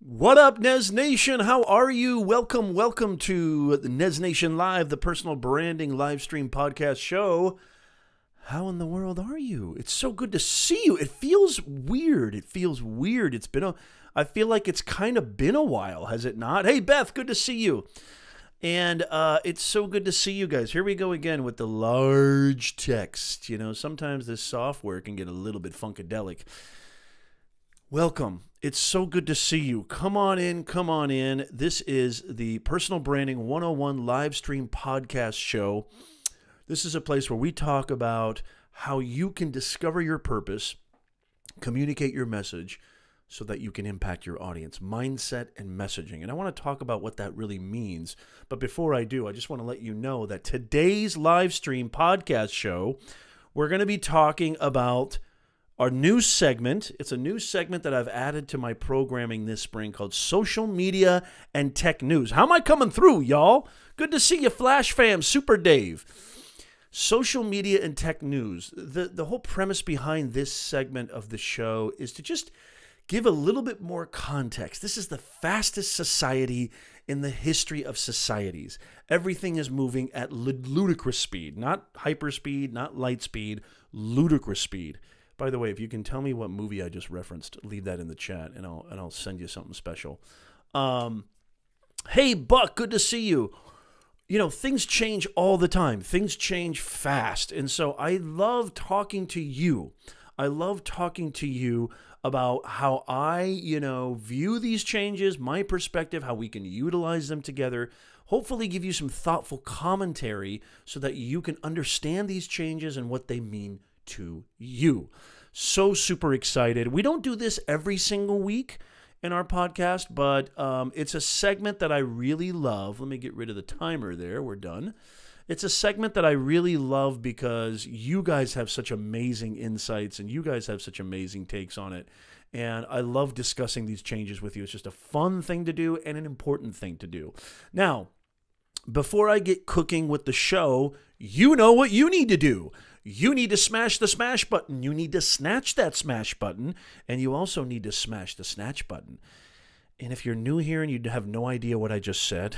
What up, Nez Nation? How are you? Welcome to the Nez Nation Live, the personal branding live stream podcast show. How in the world are you? It's so good to see you. It feels weird. I feel like it's kind of been a while, has it not? Hey, Beth, good to see you. And it's so good to see you guys. Here we go again with the large text. You know, sometimes this software can get a little bit funkadelic. Welcome. It's so good to see you. Come on in, come on in. This is the Personal Branding 101 live stream podcast show. This is a place where we talk about how you can discover your purpose, communicate your message so that you can impact your audience, mindset and messaging. And I want to talk about what that really means. But before I do, I just want to let you know that today's live stream podcast show, we're going to be talking about our new segment. It's a new segment that I've added to my programming this spring called Social Media and Tech News. How am I coming through, y'all? Good to see you, Flash fam, Super Dave. Social Media and Tech News. The whole premise behind this segment of the show is to just give a little bit more context. This is the fastest society in the history of societies. Everything is moving at ludicrous speed, not hyper speed, not light speed, ludicrous speed. By the way, if you can tell me what movie I just referenced, leave that in the chat, and I'll send you something special. Hey, Buck, good to see you. You know, things change all the time. Things change fast, and so I love talking to you. I love talking to you about how I, view these changes, my perspective, how we can utilize them together. Hopefully give you some thoughtful commentary so that you can understand these changes and what they mean to you. So super excited. We don't do this every single week in our podcast, but it's a segment that I really love. Let me get rid of the timer there. We're done. It's a segment that I really love because you guys have such amazing insights and you guys have such amazing takes on it. And I love discussing these changes with you. It's just a fun thing to do and an important thing to do. Now, before I get cooking with the show, you know what you need to do. You need to smash the smash button. You need to snatch that smash button. And you also need to smash the snatch button. And if you're new here and you have no idea what I just said,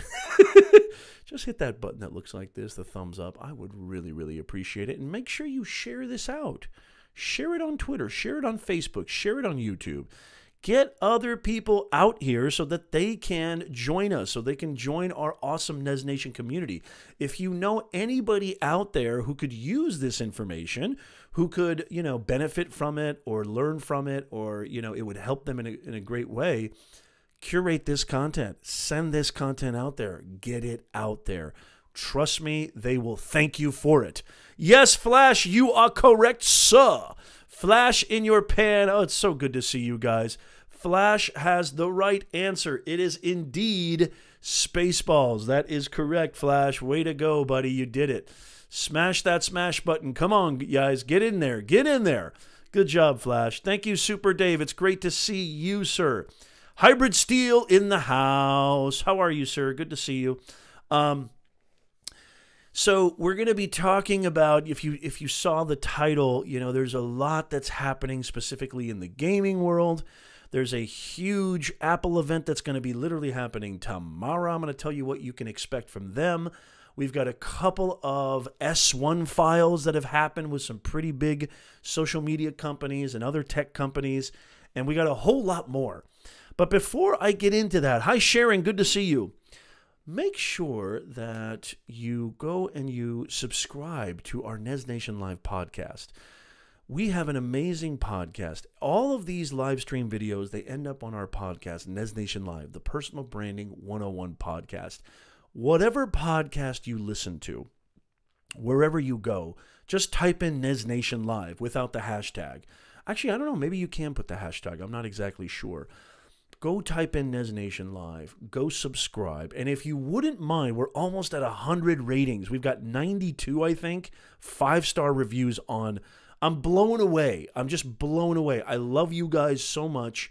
just hit that button that looks like this, the thumbs up. I would really, really appreciate it. And make sure you share this out. Share it on Twitter. Share it on Facebook. Share it on YouTube. Get other people out here so that they can join us, so they can join our awesome Nez Nation community. If you know anybody out there who could use this information, who could, benefit from it or learn from it, or, it would help them in a great way, curate this content. Send this content out there. Get it out there. Trust me, they will thank you for it. Yes, Flash, you are correct, sir. Flash in your pan. Oh, it's so good to see you guys. Flash has the right answer. It is indeed Spaceballs. That is correct, Flash. Way to go, buddy. You did it. Smash that smash button. Come on, guys. Get in there. Get in there. Good job, Flash. Thank you, Super Dave. It's great to see you, sir. Hybrid Steel in the house. How are you, sir? Good to see you. So we're going to be talking about, if you saw the title, there's a lot that's happening specifically in the gaming world. There's a huge Apple event that's going to be literally happening tomorrow. I'm going to tell you what you can expect from them. We've got a couple of S1 files that have happened with some pretty big social media companies and other tech companies, and we got a whole lot more. But before I get into that, hi Sharon, good to see you. Make sure that you go and you subscribe to our Nez Nation Live podcast. We have an amazing podcast. All of these live stream videos, they end up on our podcast, Nez Nation Live, the Personal Branding 101 podcast. Whatever podcast you listen to, wherever you go, just type in Nez Nation Live without the hashtag. Actually, I don't know. Maybe you can put the hashtag. I'm not exactly sure. Go type in Nez Nation Live. Go subscribe. And if you wouldn't mind, we're almost at 100 ratings. We've got 92, I think, 5-star reviews on. I'm blown away. I'm just blown away. I love you guys so much.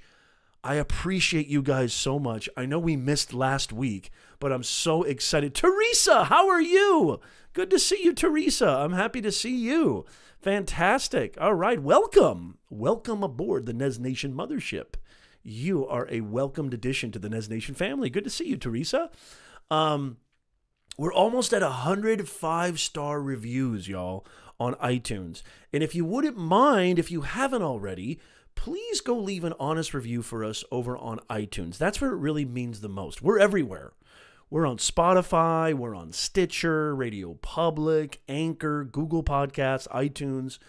I appreciate you guys so much. I know we missed last week, but I'm so excited. Teresa, how are you? Good to see you, Teresa. I'm happy to see you. Fantastic. All right, welcome. Welcome aboard the Nez Nation Mothership. you are a welcomed addition to the Nez Nation family. Good to see you, Teresa. We're almost at 100 5-star reviews, y'all, on iTunes. And if you wouldn't mind, if you haven't already, please go leave an honest review for us over on iTunes. That's where it really means the most. We're everywhere. We're on Spotify, we're on Stitcher, Radio Public, Anchor, Google Podcasts, iTunes.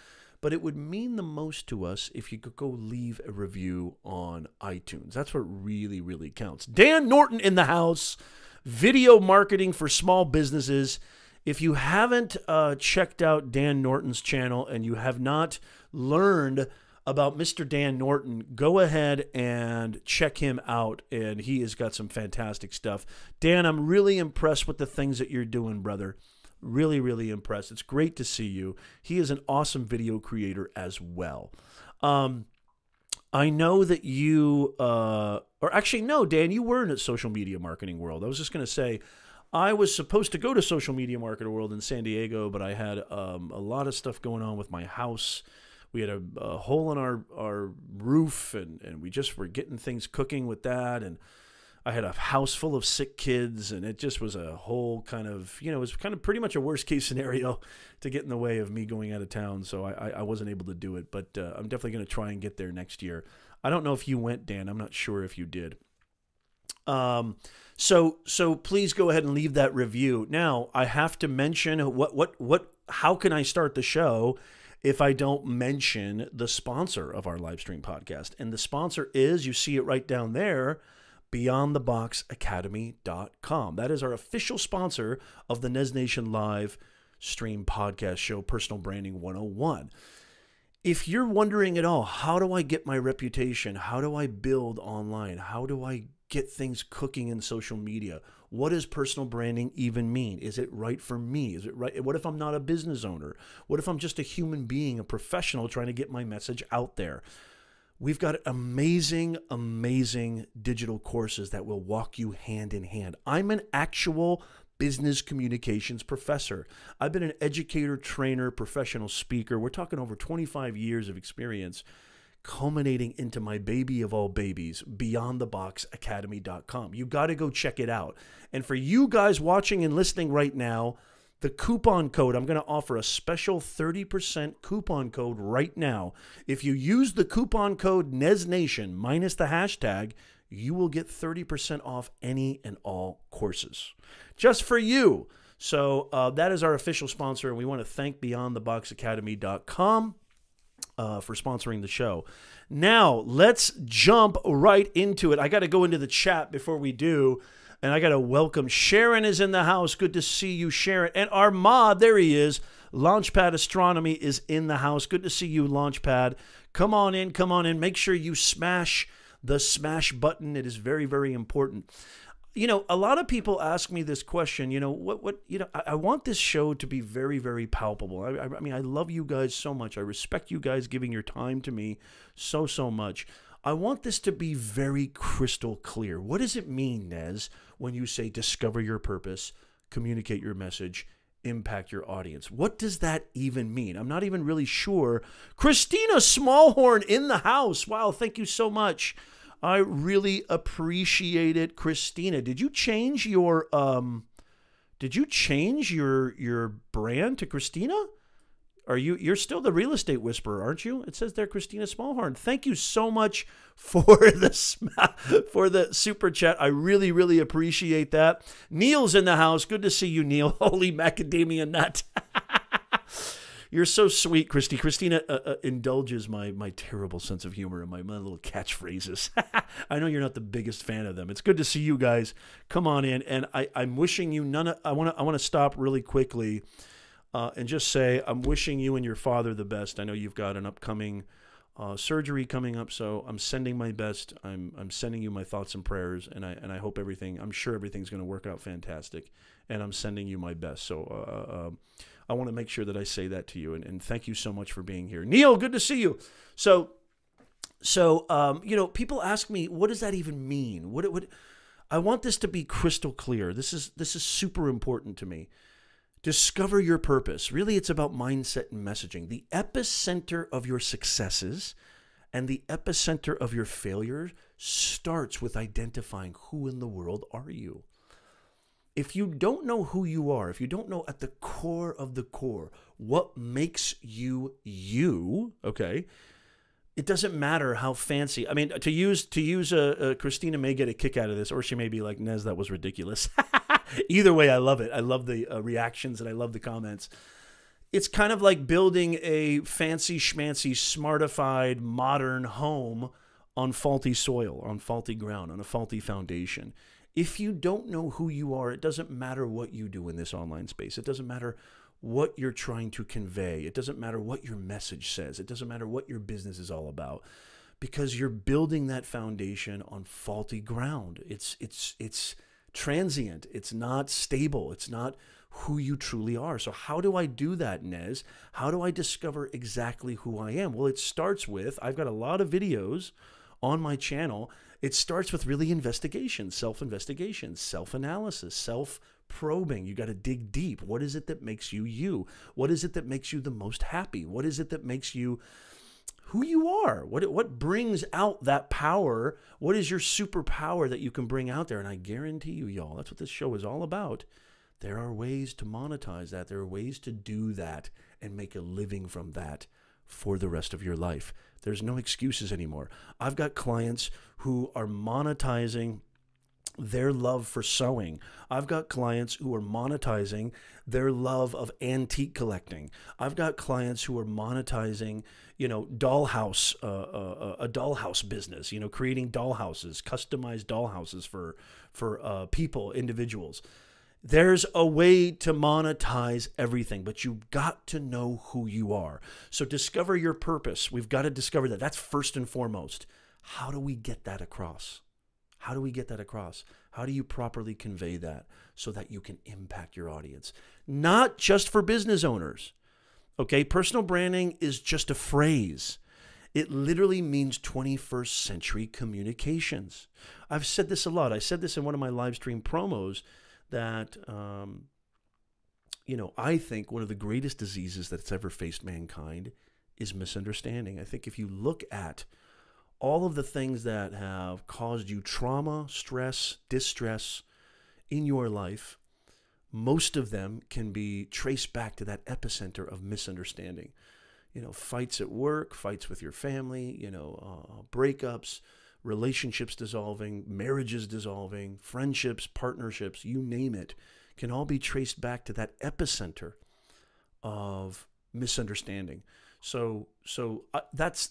But it would mean the most to us if you could go leave a review on iTunes. That's what really, really counts. Dan Norton in the house. Video marketing for small businesses. If you haven't checked out Dan Norton's channel and you have not learned about Mr. Dan Norton, go ahead and check him out, and he has got some fantastic stuff. Dan, I'm really impressed with the things that you're doing, brother. Really, really impressed. It's great to see you. He is an awesome video creator as well. I know that you, or actually, no, Dan, you were in the social media marketing world. I was just going to say, I was supposed to go to social media marketing world in San Diego, but I had a lot of stuff going on with my house. We had a hole in our roof, and we just were getting things cooking with that. And I had a house full of sick kids, and it just was a whole kind of, it was kind of pretty much a worst case scenario to get in the way of me going out of town. So I wasn't able to do it, but I'm definitely going to try and get there next year. I don't know if you went, Dan. I'm not sure if you did. So please go ahead and leave that review. Now I have to mention how can I start the show if I don't mention the sponsor of our live stream podcast? And the sponsor is, you see it right down there, beyondtheboxacademy.com. That is our official sponsor of the Nez Nation live stream podcast show, Personal Branding 101. If you're wondering at all, how do I get my reputation? How do I build online? How do I get things cooking in social media? What does personal branding even mean? Is it right for me? Is it right? What if I'm not a business owner? What if I'm just a human being, a professional trying to get my message out there? We've got amazing, amazing digital courses that will walk you hand in hand. I'm an actual business communications professor. I've been an educator, trainer, professional speaker. We're talking over 25 years of experience, culminating into my baby of all babies, beyondtheboxacademy.com. You got to go check it out. And for you guys watching and listening right now, the coupon code, I'm going to offer a special 30% coupon code right now. If you use the coupon code NEZNation minus the hashtag, you will get 30% off any and all courses. Just for you. So that is our official sponsor, and we want to thank beyondtheboxacademy.com for sponsoring the show. Now, let's jump right into it. I got to go into the chat before we do. And I got to welcome Sharon is in the house. Good to see you, Sharon. And Armand, there he is. Launchpad Astronomy is in the house. Good to see you, Launchpad. Come on in, come on in. Make sure you smash the smash button. It is very, very important. A lot of people ask me this question, I want this show to be very, very palpable. I mean, I love you guys so much. I respect you guys giving your time to me so, so much. I want this to be very crystal clear. What does it mean, Nez, when you say discover your purpose, communicate your message, impact your audience? What does that even mean? I'm not even really sure. Christina Smallhorn in the house. Wow, thank you so much. I really appreciate it, Christina. Did you change your brand to Christina? You're still the real estate whisperer, aren't you? It says there, Christina Smallhorn. Thank you so much for the super chat. I really, really appreciate that. Neil's in the house. Good to see you, Neil. Holy macadamia nut. You're so sweet, Christy. Christina indulges my terrible sense of humor and my little catchphrases. I know you're not the biggest fan of them. It's good to see you guys. Come on in, and I'm wishing you I want to stop really quickly. And just say, I'm wishing you and your father the best. I know you've got an upcoming surgery coming up, so I'm sending my best. I'm sending you my thoughts and prayers, and I hope I'm sure everything's going to work out fantastic, and I'm sending you my best. So I want to make sure that I say that to you, and thank you so much for being here. Neil, good to see you. So people ask me, what does that even mean? What I want this to be crystal clear. This is super important to me. Discover your purpose. Really, it's about mindset and messaging. The epicenter of your successes And the epicenter of your failure starts with identifying who in the world are you. If you don't know who you are, if you don't know at the core of the core what makes you you, okay, it doesn't matter how fancy. I mean, to use Christina may get a kick out of this, or she may be like, Nez, that was ridiculous. Either way, I love it. I love the reactions and I love the comments. It's kind of like building a fancy schmancy, smartified, modern home on faulty soil, on faulty ground, on a faulty foundation. If you don't know who you are, it doesn't matter what you do in this online space. It doesn't matter what you're trying to convey. It doesn't matter what your message says. It doesn't matter what your business is all about, because you're building that foundation on faulty ground. It's transient. It's not stable. It's not who you truly are. So how do I do that, Nez? How do I discover exactly who I am? Well, it starts with, I've got a lot of videos on my channel. It starts with really investigation, self-investigation, self-analysis, self-probing. You got to dig deep. What is it that makes you you? What is it that makes you the most happy? What is it that makes you who you are? What brings out that power? What is your superpower that you can bring out there? And I guarantee you, y'all, that's what this show is all about. There are ways to monetize that. There are ways to do that and make a living from that for the rest of your life. There's no excuses anymore. I've got clients who are monetizing their love for sewing. I've got clients who are monetizing their love of antique collecting. I've got clients who are monetizing, a dollhouse business, creating dollhouses, customized dollhouses for people, individuals. There's a way to monetize everything, but you've got to know who you are. So discover your purpose. We've got to discover that. That's first and foremost. How do we get that across? How do we get that across? How do you properly convey that so that you can impact your audience? Not just for business owners. Okay, personal branding is just a phrase. It literally means 21st century communications. I've said this a lot. I said this in one of my live stream promos, that, I think one of the greatest diseases that's ever faced mankind is misunderstanding. I think if you look at all of the things that have caused you trauma, stress, distress in your life, most of them can be traced back to that epicenter of misunderstanding. Fights at work, fights with your family, breakups, relationships dissolving, marriages dissolving, friendships, partnerships, you name it, can all be traced back to that epicenter of misunderstanding. So that's,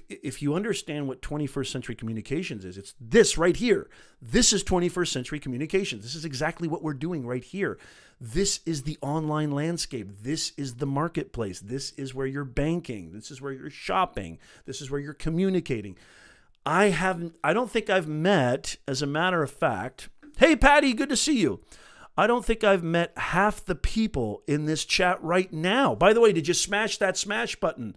if you understand what 21st century communications is, it's this right here. This is 21st century communications. This is exactly what we're doing right here. This is the online landscape. This is the marketplace. This is where you're banking. This is where you're shopping. This is where you're communicating. I don't think I've met, as a matter of fact, hey, Patty, good to see you. I don't think I've met half the people in this chat right now. By the way, did you smash that smash button?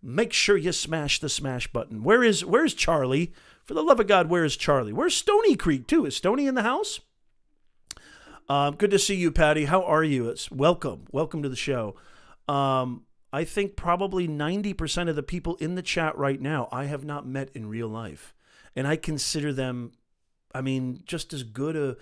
Make sure you smash the smash button. Where's Charlie? For the love of God, where is Charlie? Where's Stony Creek, too? Is Stony in the house? Good to see you, Patty. How are you? Welcome to the show. I think probably 90% of the people in the chat right now I have not met in real life. And I consider them, just as good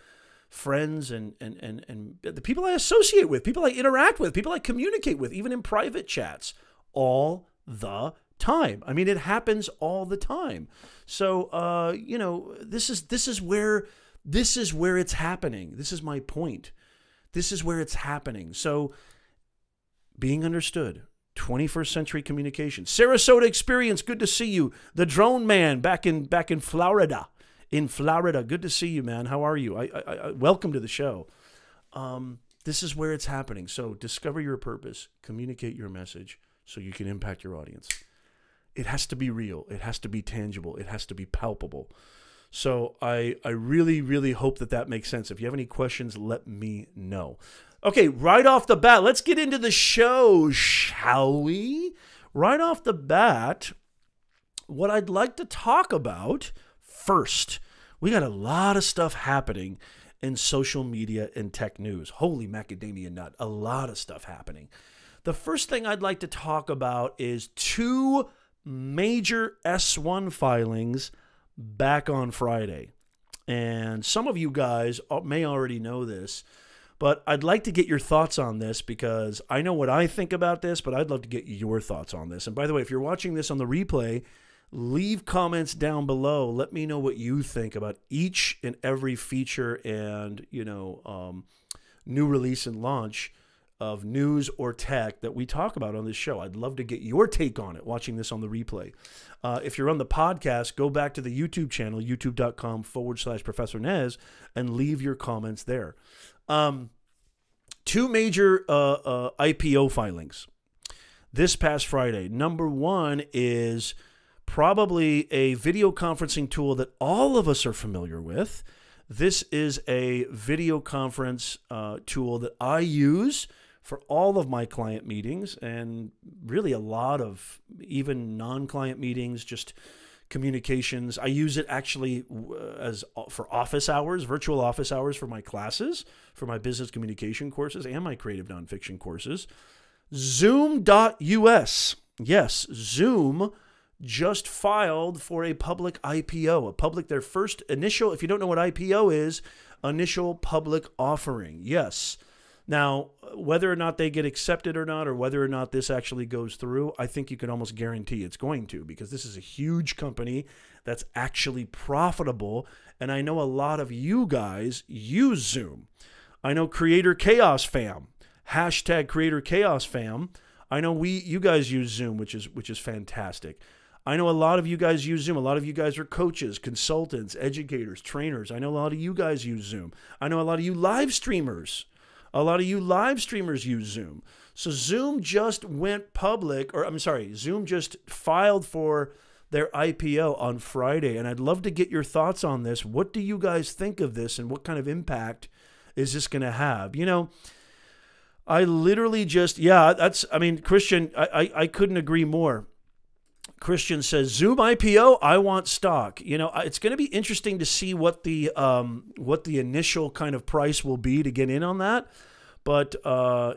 friends and the people I associate with, people I interact with, people I communicate with, even in private chats, all the time. It happens all the time. So, this is where it's happening. This is my point. This is where it's happening. So being understood. 21st century communication. Sarasota Experience, good to see you. The Drone Man back in Florida. In Florida, good to see you, man. How are you? I welcome to the show. This is where it's happening. So discover your purpose, communicate your message so you can impact your audience. It has to be real. It has to be tangible. It has to be palpable. So I really, really hope that makes sense. If you have any questions, let me know. Okay, right off the bat, let's get into the show, shall we? Right off the bat, what I'd like to talk about first, we got a lot of stuff happening in social media and tech news. Holy macadamia nut, a lot of stuff happening. The first thing I'd like to talk about is two major S1 filings back on Friday. And some of you guys may already know this, but I'd like to get your thoughts on this because I know what I think about this, but I'd love to get your thoughts on this. And by the way, if you're watching this on the replay, leave comments down below. Let me know what you think about each and every feature and, new release and launch of news or tech that we talk about on this show. I'd love to get your take on it watching this on the replay. If you're on the podcast, go back to the YouTube channel, youtube.com/Professor Nez, and leave your comments there. Two major IPO filings this past Friday. Number one is probably a video conferencing tool that all of us are familiar with. This is a video conference tool that I use for all of my client meetings and really a lot of even non-client meetings, just communications. I use it actually for office hours, virtual office hours for my classes, for my business communication courses and my creative nonfiction courses. Zoom.us. Yes, Zoom just filed for a public IPO, their first initial, if you don't know what IPO is, initial public offering. Yes. Now, whether or not they get accepted or not, or whether or not this actually goes through, I think you can almost guarantee it's going to, because this is a huge company that's actually profitable. And I know a lot of you guys use Zoom. I know Creator Chaos Fam, hashtag Creator Chaos Fam. I know you guys use Zoom, which is fantastic. I know a lot of you guys use Zoom. A lot of you guys are coaches, consultants, educators, trainers. I know a lot of you guys use Zoom. I know a lot of you live streamers. A lot of you live streamers use Zoom. So Zoom just went public, Zoom just filed for their IPO on Friday. And I'd love to get your thoughts on this. What do you guys think of this and what kind of impact is this going to have? I literally Christian, I couldn't agree more. Christian says, Zoom IPO, I want stock. It's going to be interesting to see what the initial kind of price will be to get in on that. But I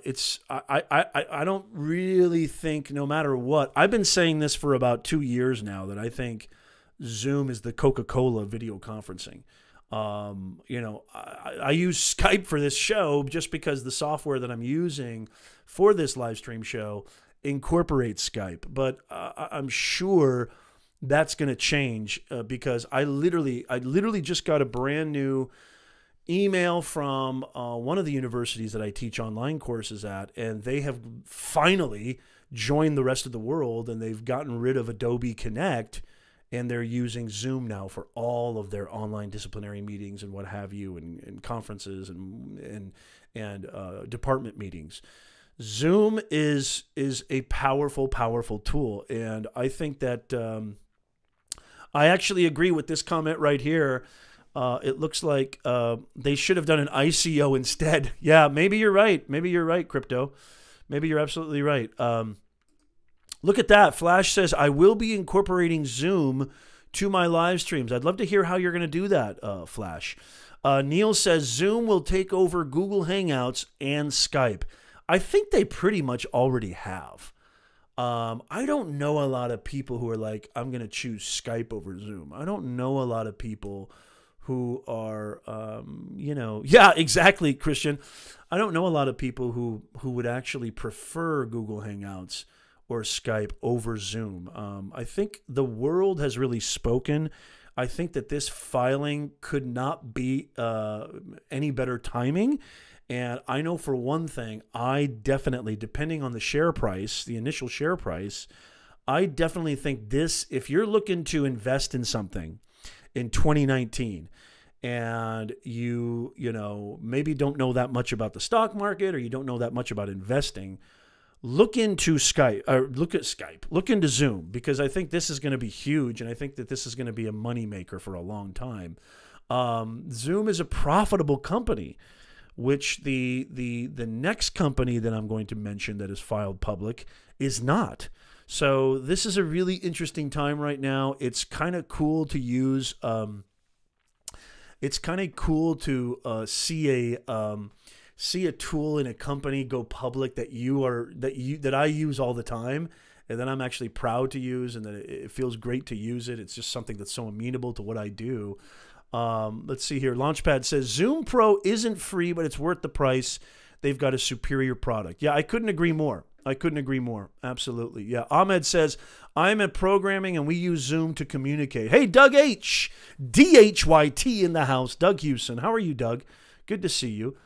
don't really think, no matter what, I've been saying this for about 2 years now, that I think Zoom is the Coca-Cola video conferencing. I use Skype for this show just because the software that I'm using for this live stream show incorporates Skype, but I'm sure that's going to change because I literally just got a brand new email from one of the universities that I teach online courses at, and they have finally joined the rest of the world, and they've gotten rid of Adobe Connect, and they're using Zoom now for all of their online disciplinary meetings and what have you, and conferences and department meetings. Zoom is a powerful, powerful tool. And I think that I actually agree with this comment right here. It looks like they should have done an ICO instead. Yeah, maybe you're right. Maybe you're right, Crypto. Maybe you're absolutely right. Look at that. Flash says, I will be incorporating Zoom to my live streams. I'd love to hear how you're going to do that, Flash. Neil says, Zoom will take over Google Hangouts and Skype. I think they pretty much already have. I don't know a lot of people who are like, I'm going to choose Skype over Zoom. I don't know a lot of people who are, yeah, exactly, Christian. I don't know a lot of people who would actually prefer Google Hangouts or Skype over Zoom. I think the world has really spoken. I think that this filing could not be any better timing. And I know for one thing, I definitely, depending on the share price, the initial share price, I definitely think this, if you're looking to invest in something in 2019 and you maybe don't know that much about the stock market or you don't know that much about investing, look into Skype, or look into Zoom, because I think this is going to be huge. And I think that this is going to be a moneymaker for a long time. Zoom is a profitable company, which the next company that I'm going to mention that is filed public is not. So this is a really interesting time right now. It's kind of cool to use. It's kind of cool to see a tool in a company go public that I use all the time, and that I'm actually proud to use, and that it feels great to use it. It's just something that's so amenable to what I do. Let's see here. Launchpad says Zoom Pro isn't free, but it's worth the price. They've got a superior product. Yeah, I couldn't agree more. I couldn't agree more. Absolutely. Yeah. Ahmed says, I'm at programming and we use Zoom to communicate. Hey, Doug H. DHYT in the house. Doug Houston. How are you, Doug? Good to see you.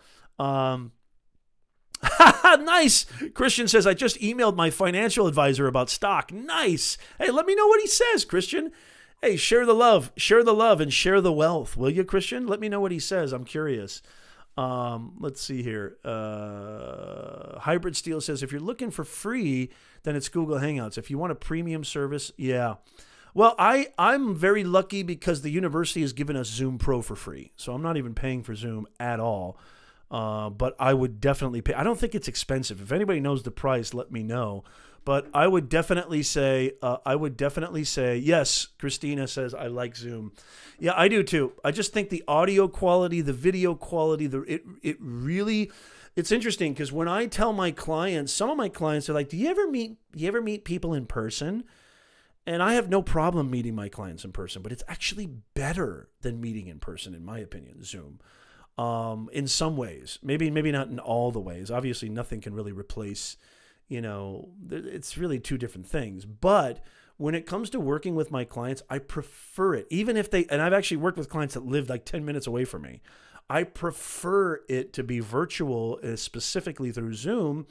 Nice. Christian says, I just emailed my financial advisor about stock. Nice. Hey, let me know what he says, Christian. Hey, share the love and share the wealth. Will you, Christian? Let me know what he says. I'm curious. Let's see here. Hybrid Steel says, if you're looking for free, then it's Google Hangouts. If you want a premium service, yeah. Well, I'm very lucky because the university has given us Zoom Pro for free. So I'm not even paying for Zoom at all. But I would definitely pay. I don't think it's expensive. If anybody knows the price, let me know. But I would definitely say, yes, Christina says, I like Zoom. Yeah, I do too. I just think the audio quality, the video quality, it's interesting because when I tell my clients, some of my clients are like, do you ever meet people in person? And I have no problem meeting my clients in person, but it's actually better than meeting in person, in my opinion, Zoom. In some ways, maybe not in all the ways. Obviously, nothing can really replace, it's really two different things. But when it comes to working with my clients, I prefer it. Even if and I've actually worked with clients that live like 10 minutes away from me. I prefer it to be virtual, specifically through Zoom,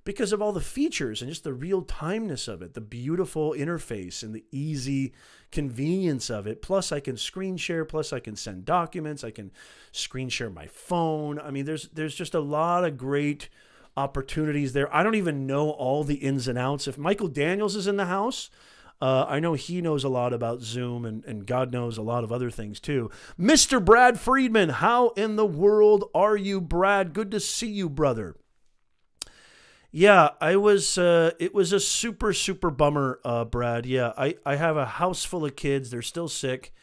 because of all the features and just the real timeness of it, the beautiful interface and the easy convenience of it. Plus I can screen share, plus I can send documents. I can screen share my phone. I mean, there's just a lot of great opportunities there. I don't even know all the ins and outs. If Michael Daniels is in the house, I know he knows a lot about Zoom, and God knows a lot of other things too. Mr. Brad Friedman, how in the world are you, Brad? Good to see you, brother. Yeah, it was a super, super bummer, Brad. Yeah, I have a house full of kids. They're still sick.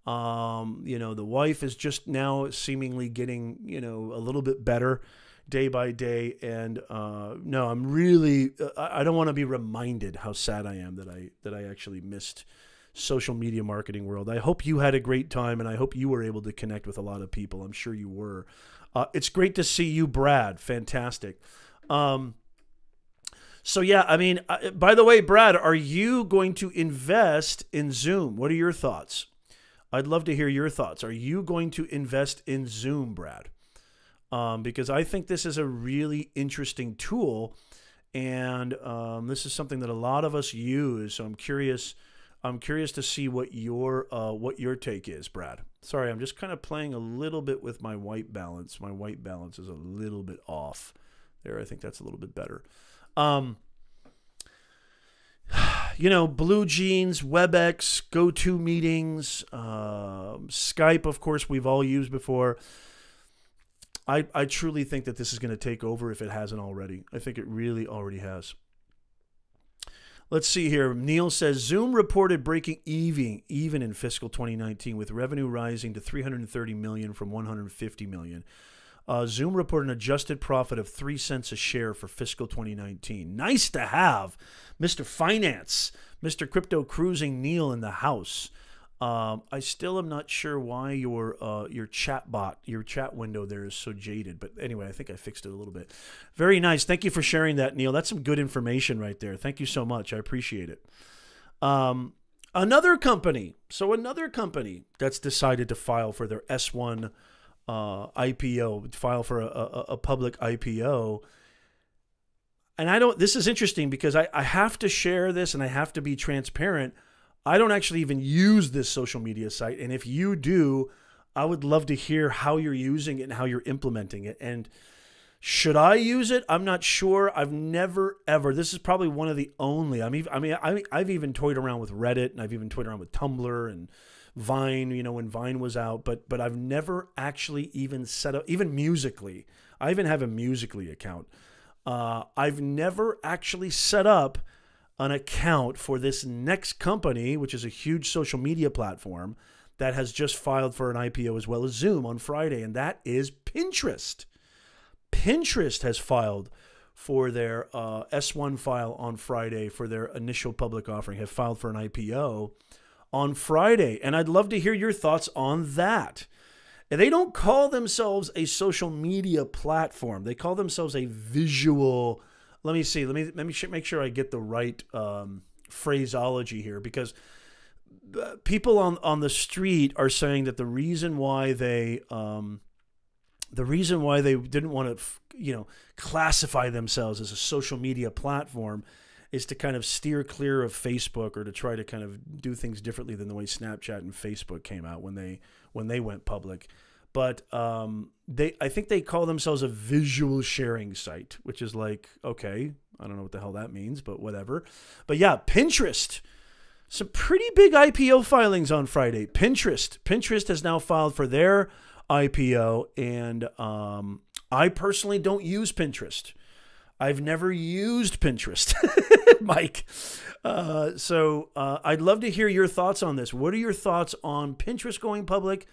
The wife is just now seemingly getting, a little bit better day by day. And no, I'm really, I don't want to be reminded how sad I am that I actually missed social media marketing world. I hope you had a great time, and I hope you were able to connect with a lot of people. I'm sure you were. It's great to see you, Brad. Fantastic. So yeah, I mean, by the way, Brad, are you going to invest in Zoom? What are your thoughts? I'd love to hear your thoughts. Are you going to invest in Zoom, Brad? Because I think this is a really interesting tool, and this is something that a lot of us use. So I'm curious to see what your take is, Brad. Sorry, I'm just kind of playing a little bit with my white balance. My white balance is a little bit off there. I think that's a little bit better. Blue Jeans, WebEx, GoToMeetings, Skype, of course, we've all used before. I truly think that this is going to take over if it hasn't already. I think it really already has. Let's see here. Neil says, Zoom reported breaking even in fiscal 2019 with revenue rising to $330 million from $150 million. Zoom reported an adjusted profit of 3 cents a share for fiscal 2019. Nice to have Mr. Finance, Mr. Crypto Cruising Neil in the house. I still am not sure why your chat window there is so jaded. But anyway, I think I fixed it a little bit. Very nice. Thank you for sharing that, Neil. That's some good information right there. Thank you so much. I appreciate it. Another company that's decided to file for their S1 IPO, file for a public IPO. And this is interesting because I have to share this and I have to be transparent. I don't actually even use this social media site. And if you do, I would love to hear how you're using it and how you're implementing it. And should I use it? I'm not sure. I've never, ever. This is probably one of the only. I've even toyed around with Reddit, and I've even toyed around with Tumblr and Vine, when Vine was out, but I've never actually even set up, even Musical.ly. I even have a Musical.ly account. I've never actually set up an account for this next company, which is a huge social media platform that has just filed for an IPO as well as Zoom on Friday, and that is Pinterest. Pinterest has filed for their S1 file on Friday for their initial public offering, have filed for an IPO on Friday. And I'd love to hear your thoughts on that. And they don't call themselves a social media platform. They call themselves a visual. Let me see. Let me make sure I get the right phraseology here, because people on the street are saying that the reason why they didn't want to classify themselves as a social media platform is to kind of steer clear of Facebook, or to try to kind of do things differently than the way Snapchat and Facebook came out when they went public. But I think they call themselves a visual sharing site, which is like, okay, I don't know what the hell that means, but whatever. But yeah, Pinterest. Some pretty big IPO filings on Friday. Pinterest has now filed for their IPO, and I personally don't use Pinterest. I've never used Pinterest, Mike. So I'd love to hear your thoughts on this. What are your thoughts on Pinterest going public?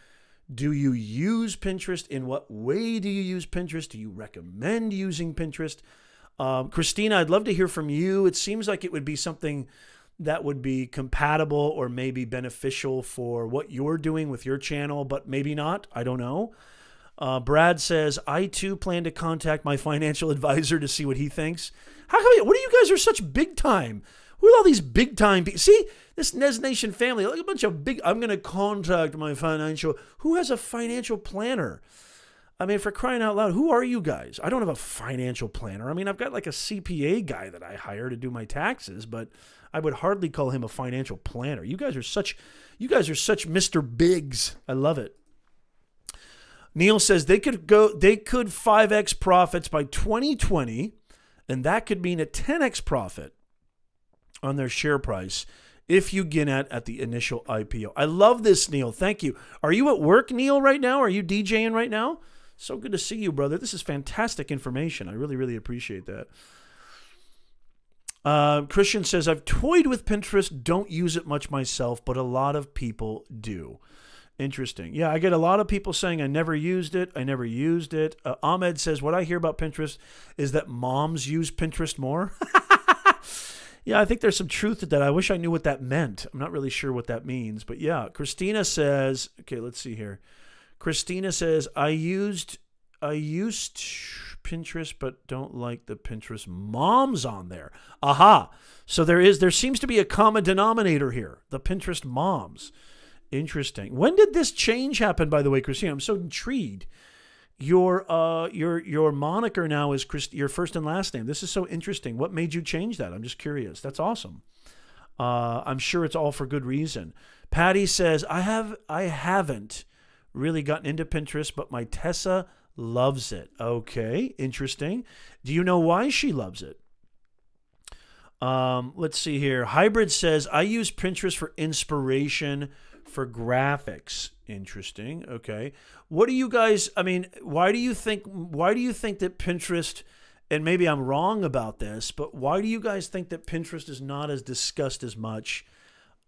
Do you use Pinterest? In what way do you use Pinterest? Do you recommend using Pinterest? Christina, I'd love to hear from you. It seems like it would be something that would be compatible or maybe beneficial for what you're doing with your channel, but maybe not. I don't know. Brad says, I too plan to contact my financial advisor to see what he thinks. How come? What do you guys are such big time? Who are all these big time people? See, this Nez Nation family, like a bunch of big, I'm going to contact my financial. Who has a financial planner? I mean, for crying out loud, who are you guys? I don't have a financial planner. I mean, I've got like a CPA guy that I hire to do my taxes, but I would hardly call him a financial planner. You guys are such Mr. Biggs. I love it. Neil says they could 5x profits by 2020, and that could mean a 10x profit on their share price if you get at the initial IPO. I love this, Neil. Thank you. Are you at work, Neil, right now? Are you DJing right now? So good to see you, brother. This is fantastic information. I really, really appreciate that. Christian says, I've toyed with Pinterest, don't use it much myself, but a lot of people do. Interesting. Yeah, I get a lot of people saying I never used it. Ahmed says, what I hear about Pinterest is that moms use Pinterest more. Yeah, I think there's some truth to that. I wish I knew what that meant. I'm not really sure what that means. But yeah, Christina says, okay, let's see here. Christina says, I used Pinterest, but don't like the Pinterest moms on there. Aha. So there seems to be a common denominator here. The Pinterest moms. Interesting. When did this change happen, by the way, Christina? I'm so intrigued. Your moniker now is your first and last name. This is so interesting. What made you change that? I'm just curious. That's awesome. I'm sure it's all for good reason. Patty says, I haven't really gotten into Pinterest, but my Tessa loves it. Okay, interesting. Do you know why she loves it? Let's see here. Hybrid says, I use Pinterest for inspiration for graphics. Interesting. Okay. What do you guys, I mean, why do you think that Pinterest, and maybe I'm wrong about this, but why do you guys think that Pinterest is not as discussed as much?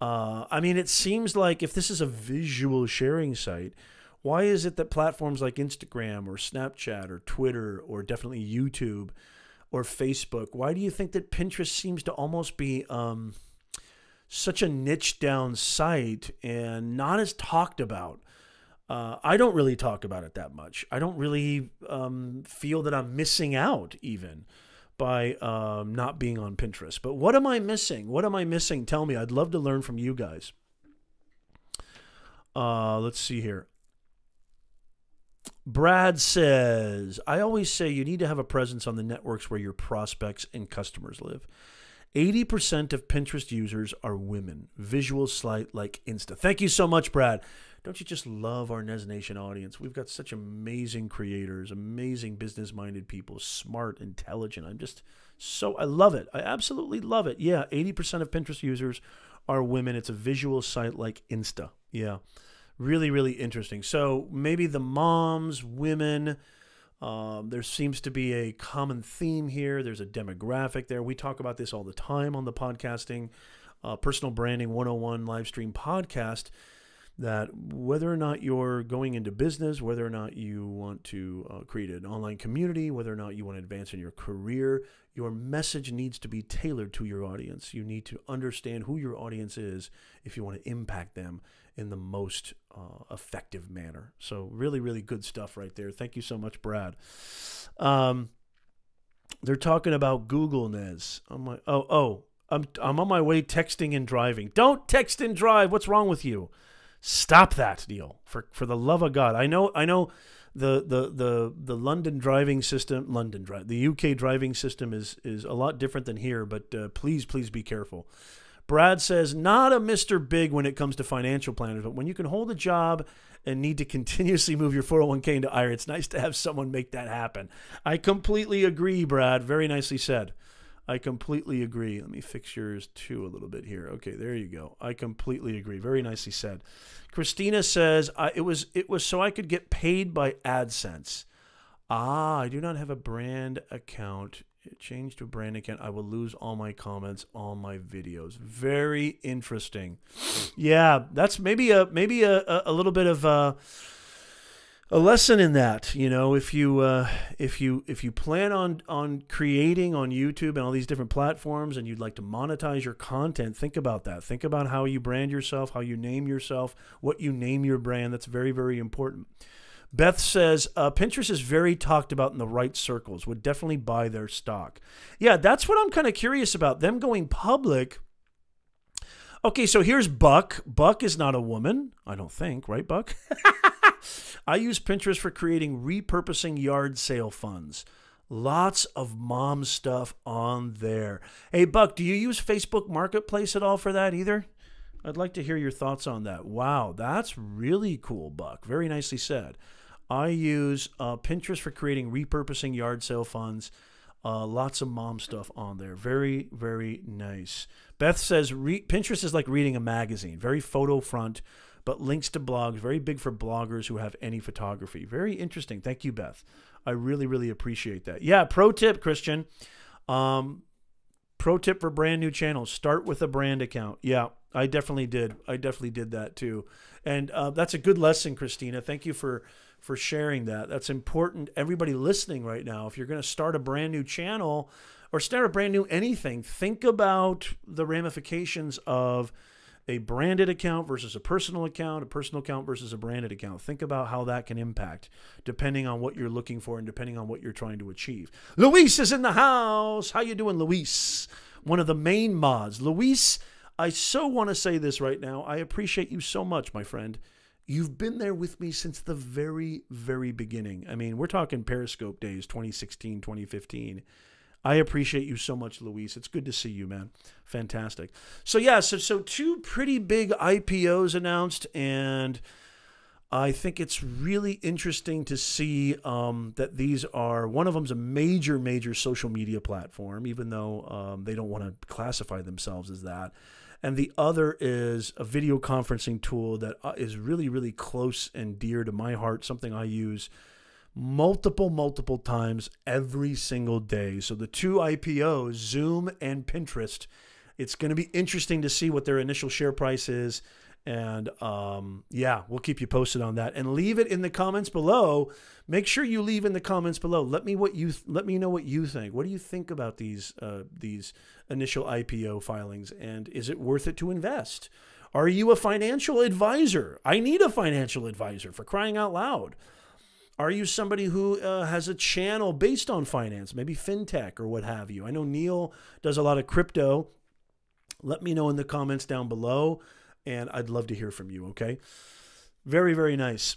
I mean, it seems like if this is a visual sharing site, why is it that platforms like Instagram or Snapchat or Twitter or definitely YouTube or Facebook, why do you think that Pinterest seems to almost be such a niche down site and not as talked about? I don't really talk about it that much. I don't really feel that I'm missing out even by not being on Pinterest. But what am I missing? What am I missing? Tell me. I'd love to learn from you guys. Let's see here. Brad says, I always say you need to have a presence on the networks where your prospects and customers live. 80% of Pinterest users are women. Visual site like Insta. Thank you so much, Brad. Don't you just love our Nez Nation audience? We've got such amazing creators, amazing business-minded people, smart, intelligent. I love it. I absolutely love it. Yeah, 80% of Pinterest users are women. It's a visual site like Insta. Yeah, really, really interesting. So maybe the moms, women, there seems to be a common theme here. There's a demographic there. We talk about this all the time on the podcasting, Personal Branding 101 live stream podcast. that whether or not you're going into business, whether or not you want to create an online community, whether or not you want to advance in your career, your message needs to be tailored to your audience. You need to understand who your audience is if you want to impact them in the most effective manner. So really, really good stuff right there. Thank you so much, Brad. They're talking about Google, Nez. I'm like, I'm on my way texting and driving. Don't text and drive. What's wrong with you? Stop that, Neil. For the love of God. I know the London driving system, the UK driving system is a lot different than here, but please be careful. Brad says, not a Mr. Big when it comes to financial planners, but when you can hold a job and need to continuously move your 401k into IRA, it's nice to have someone make that happen. I completely agree, Brad. Very nicely said. I completely agree. Let me fix yours too a little bit here. Okay, there you go. I completely agree. Very nicely said. Christina says, it was so I could get paid by AdSense. I do not have a brand account. Change to a brand account. I will lose all my comments on my videos. Very interesting. Yeah, that's maybe a little bit of a lesson in that. You know, if you plan on creating on YouTube and all these different platforms and you'd like to monetize your content, think about that. Think about how you brand yourself, how you name yourself, what you name your brand. That's very, very important. Beth says, Pinterest is very talked about in the right circles. Would definitely buy their stock. Yeah, that's what I'm kind of curious about. Them going public. Okay, so here's Buck. Buck is not a woman, I don't think. Right, Buck? I use Pinterest for creating repurposing yard sale funds. Lots of mom stuff on there. Hey, Buck, do you use Facebook Marketplace at all for that either? I'd like to hear your thoughts on that. Wow, that's really cool, Buck. Very nicely said. I use Pinterest for creating repurposing yard sale funds. Lots of mom stuff on there. Very, very nice. Beth says Pinterest is like reading a magazine. Very photo front, but links to blogs. Very big for bloggers who have any photography. Very interesting. Thank you, Beth. I really, really appreciate that. Yeah, pro tip, Christian. Pro tip for brand new channels. Start with a brand account. Yeah, I definitely did. I definitely did that too. And that's a good lesson, Christina. Thank you for sharing that. That's important. Everybody listening right now, if you're going to start a brand new channel or start a brand new anything, think about the ramifications of a branded account versus a personal account versus a branded account. Think about how that can impact depending on what you're looking for and depending on what you're trying to achieve. Luis is in the house. How you doing, Luis? One of the main mods. Luis, I so want to say this right now. I appreciate you so much, my friend. You've been there with me since the very, very beginning. I mean, we're talking Periscope days, 2016, 2015. I appreciate you so much, Luis. It's good to see you, man. Fantastic. So, yeah, so two pretty big IPOs announced, and I think it's really interesting to see that these are, one of them's a major, major social media platform, even though they don't want to classify themselves as that. And the other is a video conferencing tool that is really, really close and dear to my heart, something I use multiple times every single day. So the two IPOs, Zoom and Pinterest, it's going to be interesting to see what their initial share price is. And yeah, we'll keep you posted on that. And leave it in the comments below. Make sure you leave in the comments below. Let me know what you think. What do you think about these initial IPO filings? And is it worth it to invest? Are you a financial advisor? I need a financial advisor, for crying out loud. Are you somebody who has a channel based on finance, maybe fintech or what have you? I know Neil does a lot of crypto. Let me know in the comments down below, and I'd love to hear from you, okay? Very, very nice.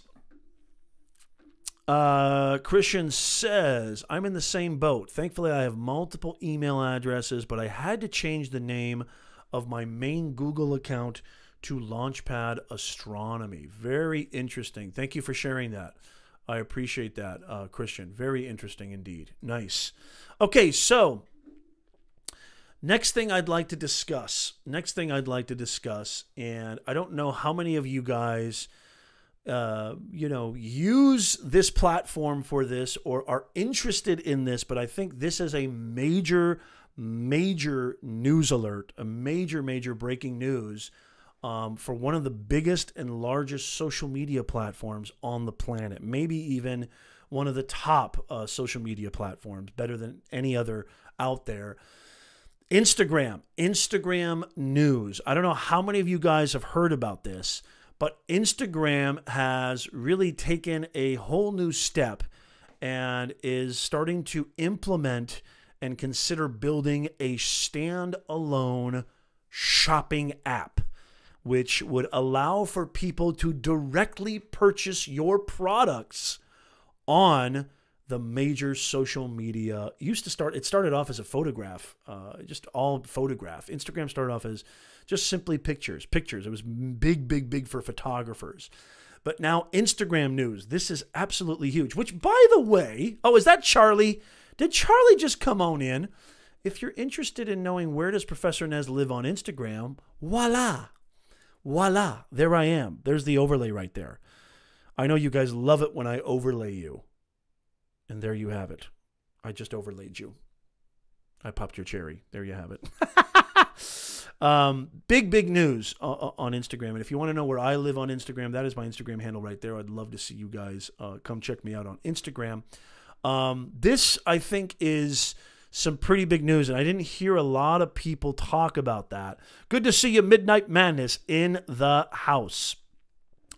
Christian says, I'm in the same boat. Thankfully, I have multiple email addresses, but I had to change the name of my main Google account to Launchpad Astronomy. Very interesting. Thank you for sharing that. I appreciate that, Christian. Very interesting indeed. Nice. Okay, so next thing I'd like to discuss. And I don't know how many of you guys, use this platform for this or are interested in this, but I think this is a major news alert, a major breaking news for one of the biggest and largest social media platforms on the planet, maybe even one of the top social media platforms, better than any other out there. Instagram news. I don't know how many of you guys have heard about this, but Instagram has really taken a whole new step and is starting to implement and consider building a standalone shopping app, which would allow for people to directly purchase your products on the major social media. It started off as a photograph, just all photograph. Instagram started off as just simply pictures. It was big for photographers. But now Instagram news, this is absolutely huge, which, by the way, oh, is that Charlie? Did Charlie just come on in? If you're interested in knowing where does Professor Nez live on Instagram, voila, there I am. There's the overlay right there. I know you guys love it when I overlay you. And there you have it. I just overlaid you. I popped your cherry. There you have it. Big news on Instagram. And if you want to know where I live on Instagram, that is my Instagram handle right there. I'd love to see you guys come check me out on Instagram. This, I think, is some pretty big news, and I didn't hear a lot of people talk about that. Good to see you, Midnight Madness, in the house.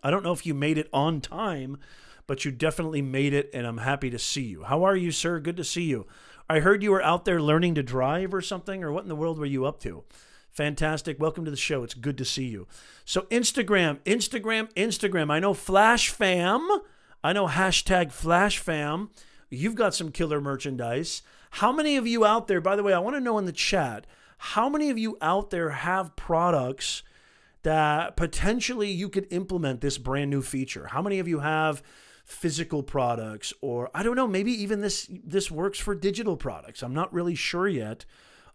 I don't know if you made it on time, but you definitely made it, and I'm happy to see you. How are you, sir? Good to see you. I heard you were out there learning to drive or something, or what in the world were you up to? Fantastic. Welcome to the show. It's good to see you. So Instagram. I know Flash Fam. I know hashtag Flash Fam. You've got some killer merchandise. How many of you out there, by the way, I want to know in the chat, how many of you out there have products that potentially you could implement this brand new feature? How many of you have physical products, or I don't know, maybe even this works for digital products? I'm not really sure yet,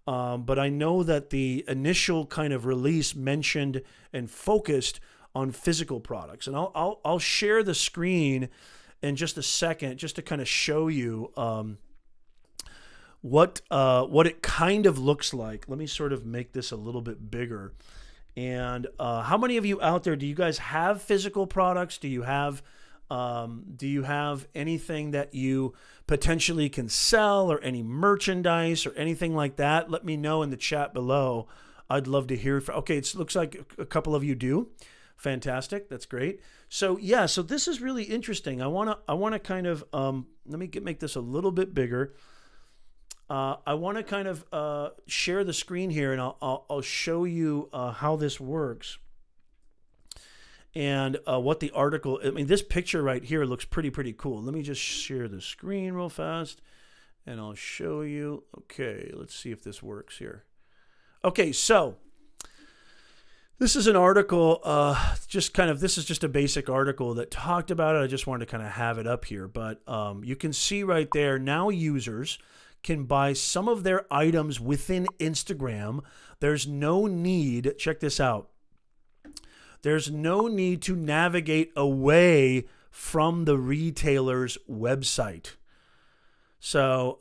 but I know that the initial kind of release mentioned and focused on physical products. And I'll share the screen in just a second just to kind of show you what it kind of looks like. Let me sort of make this a little bit bigger. And how many of you out there, do you guys have physical products? Do you have anything that you potentially can sell, or any merchandise or anything like that? Let me know in the chat below. I'd love to hear. Okay, it looks like a couple of you do. Fantastic. That's great. So yeah, so this is really interesting. I want to kind of let me make this a little bit bigger. I want to kind of share the screen here, and I'll show you how this works and what the article. I mean, this picture right here looks pretty cool. Let me just share the screen real fast, and I'll show you. Okay, let's see if this works here. Okay, so this is an article, this is just a basic article that talked about it. I just wanted to kind of have it up here, but you can see right there, now users can buy some of their items within Instagram. There's no need, check this out, there's no need to navigate away from the retailer's website. So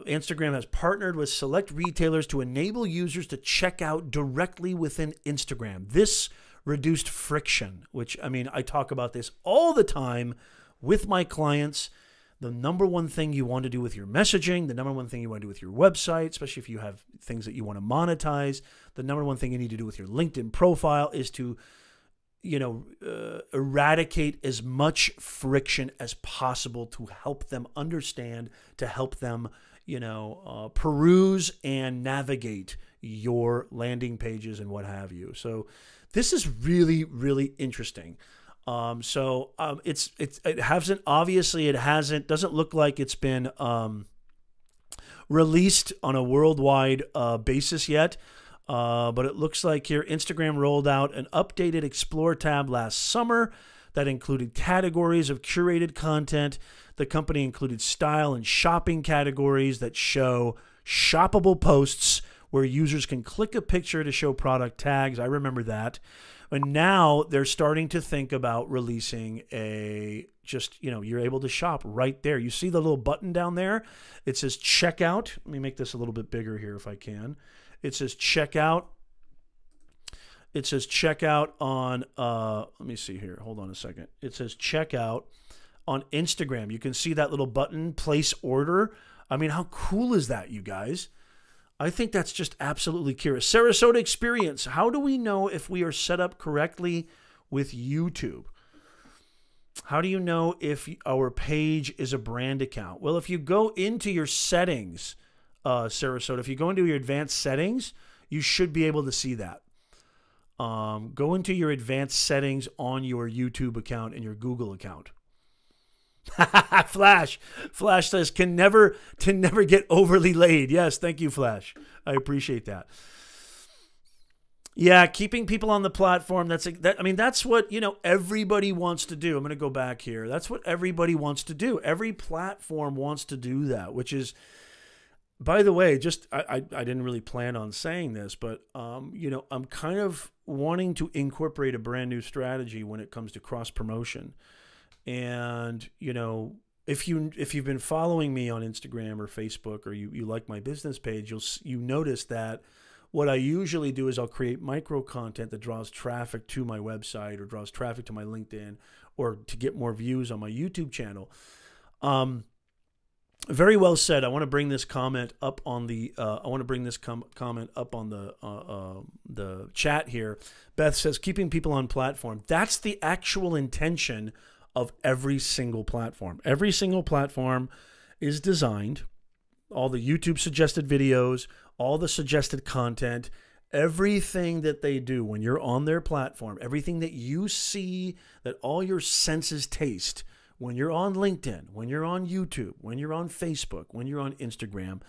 Instagram has partnered with select retailers to enable users to check out directly within Instagram. This reduced friction, which, I mean, I talk about this all the time with my clients. The number one thing you want to do with your messaging, the number one thing you want to do with your website, especially if you have things that you want to monetize, the number one thing you need to do with your LinkedIn profile is to eradicate as much friction as possible to help them understand, to help them, peruse and navigate your landing pages and what have you. So this is really interesting. It doesn't look like it's been released on a worldwide basis yet. But it looks like here Instagram rolled out an updated Explore tab last summer that included categories of curated content. The company included style and shopping categories that show shoppable posts where users can click a picture to show product tags. I remember that. And now they're starting to think about releasing you're able to shop right there. You see the little button down there? It says checkout. Let me make this a little bit bigger here if I can. It says checkout. It says checkout on, let me see here. Hold on a second. It says checkout on Instagram. You can see that little button, place order. I mean, how cool is that, you guys? I think that's just absolutely curious. Sarasota Experience. How do we know if we are set up correctly with YouTube? How do you know if our page is a brand account? Well, if you go into your settings, Sarasota, if you go into your advanced settings, you should be able to see that. Go into your advanced settings on your YouTube account and your Google account. Flash says can never get overly laid. Yes, thank you, Flash. I appreciate that. Yeah, keeping people on the platform. I mean, that's what, you know, everybody wants to do. I'm going to go back here. That's what everybody wants to do. Every platform wants to do that, which is, by the way, just I didn't really plan on saying this, but you know, I'm kind of wanting to incorporate a brand new strategy when it comes to cross promotion. And, you know, if you've been following me on Instagram or Facebook, or you like my business page, you notice that what I usually do is I'll create micro content that draws traffic to my website or draws traffic to my LinkedIn or to get more views on my YouTube channel. Very well said. I want to bring this comment up on the comment up on the chat here. Beth says keeping people on platform. That's the actual intention of every single platform. Every single platform is designed, all the YouTube suggested videos, all the suggested content, everything that they do when you're on their platform, everything that you see, that all your senses taste, when you're on LinkedIn, when you're on YouTube, when you're on Facebook, when you're on Instagram,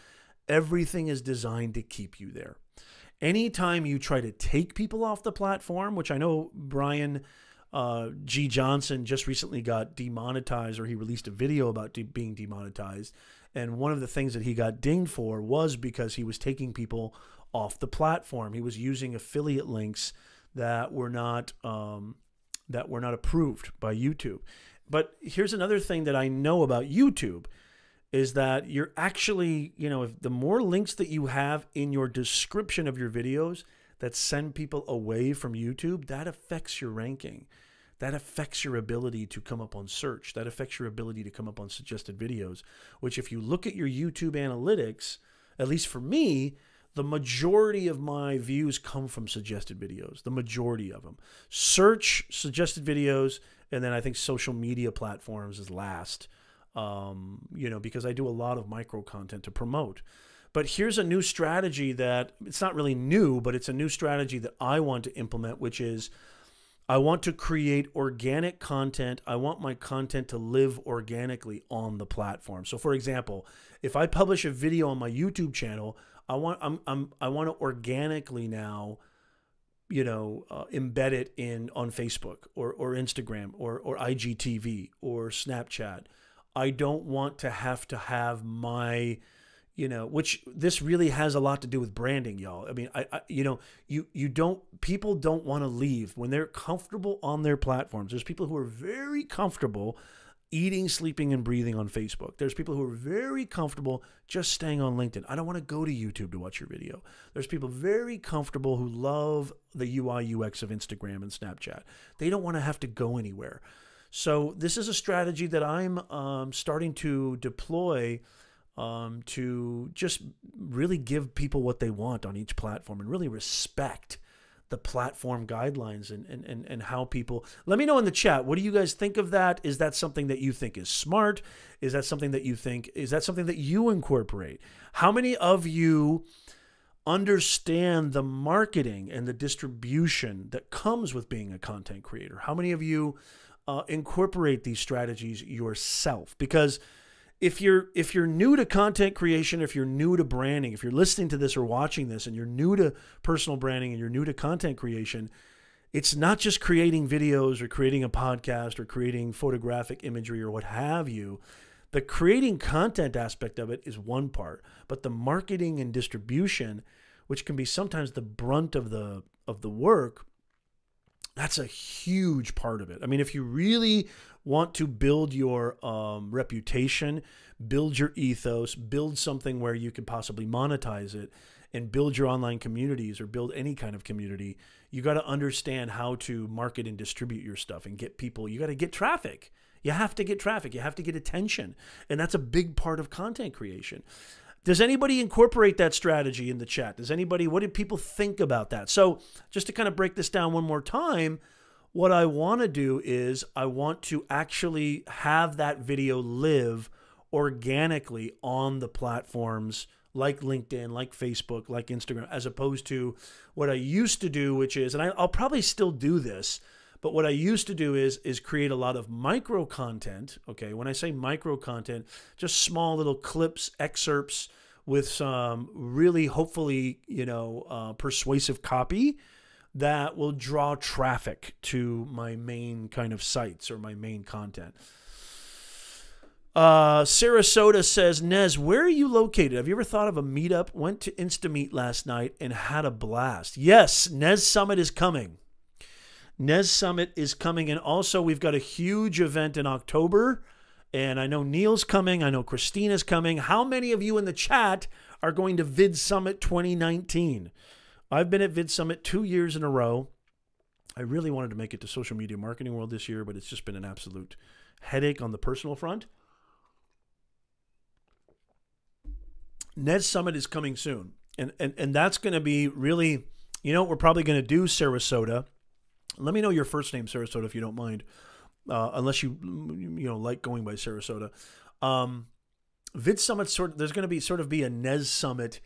everything is designed to keep you there. Anytime you try to take people off the platform, which I know Brian G. Johnson just recently got demonetized, or he released a video about being demonetized. And one of the things that he got dinged for was because he was taking people off the platform. He was using affiliate links that were not approved by YouTube. But here's another thing that I know about YouTube is that you're actually, you know, if the more links that you have in your description of your videos that send people away from YouTube, that affects your ranking. That affects your ability to come up on search. That affects your ability to come up on suggested videos, which if you look at your YouTube analytics, at least for me, the majority of my views come from suggested videos, the majority of them. Search, suggested videos, and then I think social media platforms is last, you know, because I do a lot of micro content to promote. But here's a new strategy that, it's not really new, but it's a new strategy that I want to implement, which is I want to create organic content. I want my content to live organically on the platform. So for example, if I publish a video on my YouTube channel, I want to organically now, you know, embed it on Facebook or Instagram or IGTV or Snapchat. I don't want to have my, you know, which this really has a lot to do with branding, y'all. I mean, you know, people don't want to leave when they're comfortable on their platforms. There's people who are very comfortable eating, sleeping, and breathing on Facebook. There's people who are very comfortable just staying on LinkedIn. I don't want to go to YouTube to watch your video. There's people very comfortable who love the UI, UX of Instagram and Snapchat. They don't want to have to go anywhere. So this is a strategy that I'm starting to deploy to just really give people what they want on each platform and really respect the platform guidelines and how people. Let me know in the chat, what do you guys think of that? Is that something that you think is smart? Is that something that you think, is that something that you incorporate? How many of you understand the marketing and the distribution that comes with being a content creator? How many of you incorporate these strategies yourself? Because if you're new to content creation, if you're new to branding, if you're listening to this or watching this and you're new to personal branding and you're new to content creation, it's not just creating videos or creating a podcast or creating photographic imagery or what have you. The creating content aspect of it is one part, but the marketing and distribution, which can be sometimes the brunt of the work, that's a huge part of it. I mean, if you really want to build your reputation, build your ethos, build something where you could possibly monetize it, and build your online communities or build any kind of community, you got to understand how to market and distribute your stuff and get people. You got to get traffic. You have to get traffic. You have to get attention. And that's a big part of content creation. Does anybody incorporate that strategy in the chat? What did people think about that? So just to kind of break this down one more time, what I want to do is I want to actually have that video live organically on the platforms like LinkedIn, like Facebook, like Instagram, as opposed to what I used to do, which is, and I'll probably still do this, but what I used to do is create a lot of micro content. Okay, when I say micro content, just small little clips, excerpts with some really, hopefully, persuasive copy that will draw traffic to my main kind of sites or my main content. Sarasota says, Nez, where are you located? Have you ever thought of a meetup? Went to Instameet last night and had a blast. Yes, Nez Summit is coming. Nez Summit is coming. And also we've got a huge event in October. And I know Neil's coming. I know Christina's coming. How many of you in the chat are going to Vid Summit 2019? I've been at Vid Summit 2 years in a row. I really wanted to make it to Social Media Marketing World this year, but it's just been an absolute headache on the personal front. Nez Summit is coming soon. And that's going to be really, what we're probably going to do, Sarasota. Let me know your first name, Sarasota, if you don't mind. Unless you like going by Sarasota. Vid Summit there's going to be a Nez Summit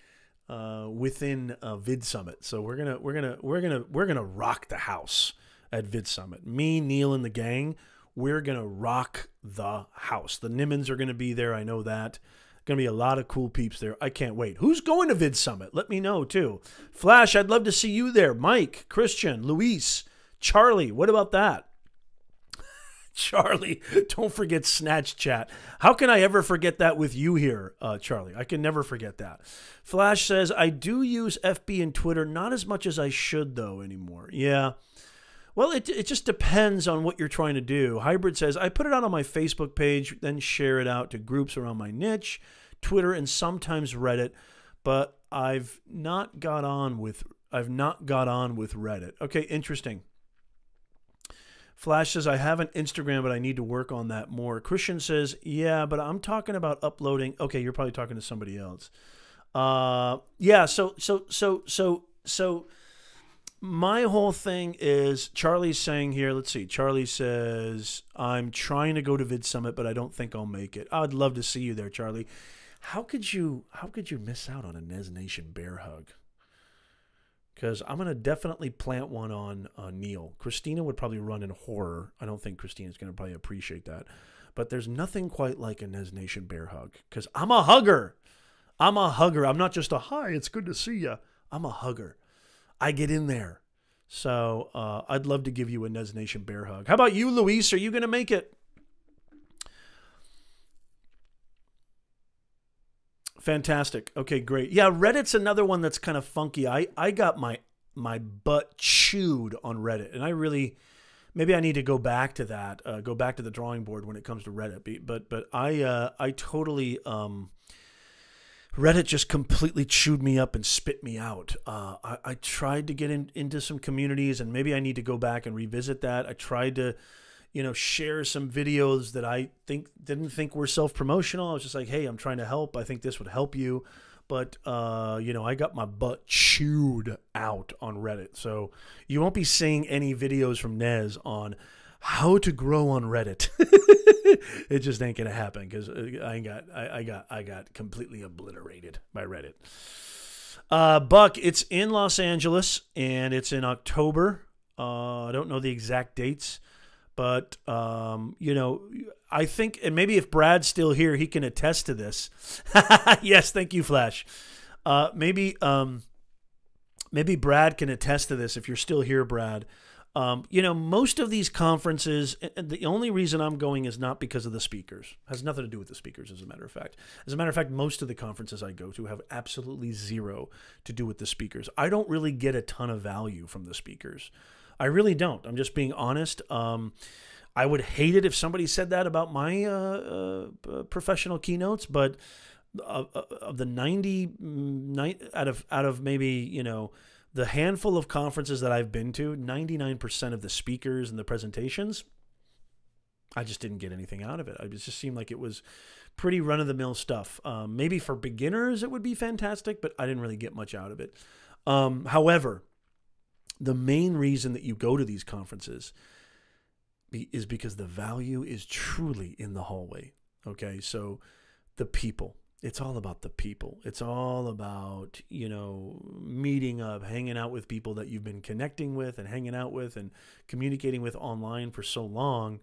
within Vid Summit. So we're gonna rock the house at Vid Summit. Me, Neil, and the gang, we're gonna rock the house. The Nimmons are gonna be there. I know that. Gonna be a lot of cool peeps there. I can't wait. Who's going to Vid Summit? Let me know too. Flash, I'd love to see you there. Mike, Christian, Luis, Charlie. What about that? Charlie, don't forget Snatch Chat. How can I ever forget that with you here, Charlie? I can never forget that. Flash says, I do use FB and Twitter, not as much as I should, though, anymore. Yeah. Well, it just depends on what you're trying to do. Hybrid says, I put it out on my Facebook page, then share it out to groups around my niche, Twitter, and sometimes Reddit, but I've not got on with Reddit. Okay, interesting. Flash says, I have an Instagram, but I need to work on that more. Christian says, yeah, but I'm talking about uploading. Okay, you're probably talking to somebody else. Yeah, so my whole thing is, Charlie's saying here, let's see. Charlie says, I'm trying to go to Vid Summit, but I don't think I'll make it. I'd love to see you there, Charlie. How could you miss out on a Nez Nation bear hug? Because I'm going to definitely plant one on Neil. Christina would probably run in horror. I don't think Christina's going to probably appreciate that. But there's nothing quite like a Nez Nation bear hug. Because I'm a hugger. I'm a hugger. I'm not just a, hi, it's good to see you. I'm a hugger. I get in there. So I'd love to give you a Nez Nation bear hug. How about you, Luis? Are you going to make it? Fantastic. Okay, great. Yeah, Reddit's another one that's kind of funky. I got my butt chewed on Reddit, and I really, maybe I need to go back to that, go back to the drawing board when it comes to Reddit. But I totally, Reddit just completely chewed me up and spit me out. I tried to get into some communities, and maybe I need to go back and revisit that. I tried to, share some videos that I didn't think were self-promotional. I was just like, hey, I'm trying to help. I think this would help you. But, I got my butt chewed out on Reddit. So you won't be seeing any videos from Nez on how to grow on Reddit. It just ain't going to happen because I got completely obliterated by Reddit. Buck, it's in Los Angeles, and it's in October. I don't know the exact dates. But, I think, and maybe if Brad's still here, he can attest to this. Yes, thank you, Flash. Maybe Brad can attest to this if you're still here, Brad. Most of these conferences, the only reason I'm going is not because of the speakers. It has nothing to do with the speakers, as a matter of fact. As a matter of fact, most of the conferences I go to have absolutely zero to do with the speakers. I don't really get a ton of value from the speakers. I really don't. I'm just being honest. I would hate it if somebody said that about my professional keynotes, but of the 90 out of maybe, you know, the handful of conferences that I've been to, 99% of the speakers and the presentations, I just didn't get anything out of it. It just seemed like it was pretty run-of-the-mill stuff. Maybe for beginners it would be fantastic, but I didn't really get much out of it. However, the main reason that you go to these conferences is because the value is truly in the hallway. Okay, so the people. It's all about the people. It's all about, you know, meeting up, hanging out with people that you've been connecting with and hanging out with and communicating with online for so long.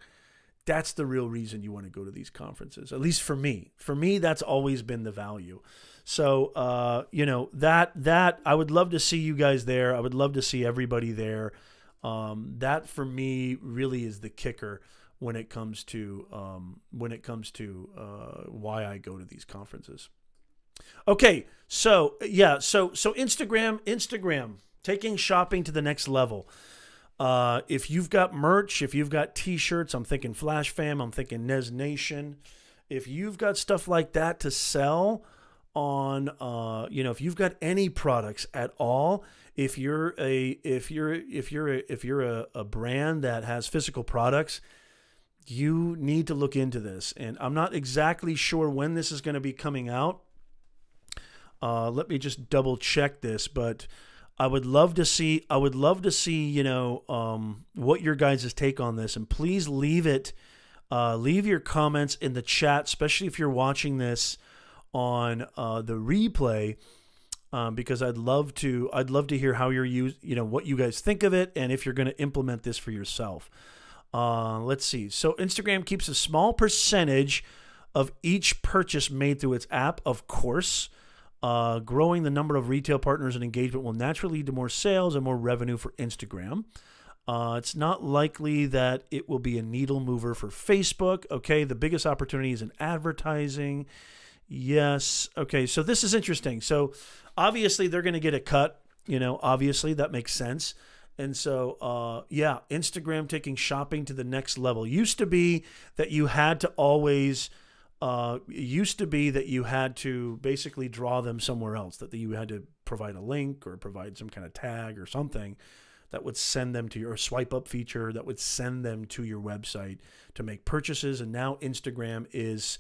That's the real reason you want to go to these conferences, at least for me. For me, that's always been the value. So, you know, that I would love to see you guys there. I would love to see everybody there. That for me really is the kicker when it comes to why I go to these conferences. Okay, so yeah, so Instagram, taking shopping to the next level. If you've got merch, if you've got t-shirts, I'm thinking Flash Fam, I'm thinking Nez Nation. If you've got stuff like that to sell on, you know, if you've got any products at all, if you're a brand that has physical products, you need to look into this. And I'm not exactly sure when this is going to be coming out. Let me just double check this, but I would love to see, you know, what your guys' take on this. And please leave your comments in the chat, especially if you're watching this on the replay, because I'd love to hear how you know, what you guys think of it and if you're going to implement this for yourself. Let's see. So Instagram keeps a small percentage of each purchase made through its app, of course. Growing the number of retail partners and engagement will naturally lead to more sales and more revenue for Instagram. It's not likely that it will be a needle mover for Facebook. Okay, the biggest opportunity is in advertising. Yes. Okay, so this is interesting. So obviously they're going to get a cut. You know, obviously that makes sense. And so, yeah, Instagram taking shopping to the next level. Used to be that you had to always... basically draw them somewhere else, that you had to provide a link or provide some kind of tag or something that would send them to your swipe up feature that would send them to your website to make purchases. And now Instagram is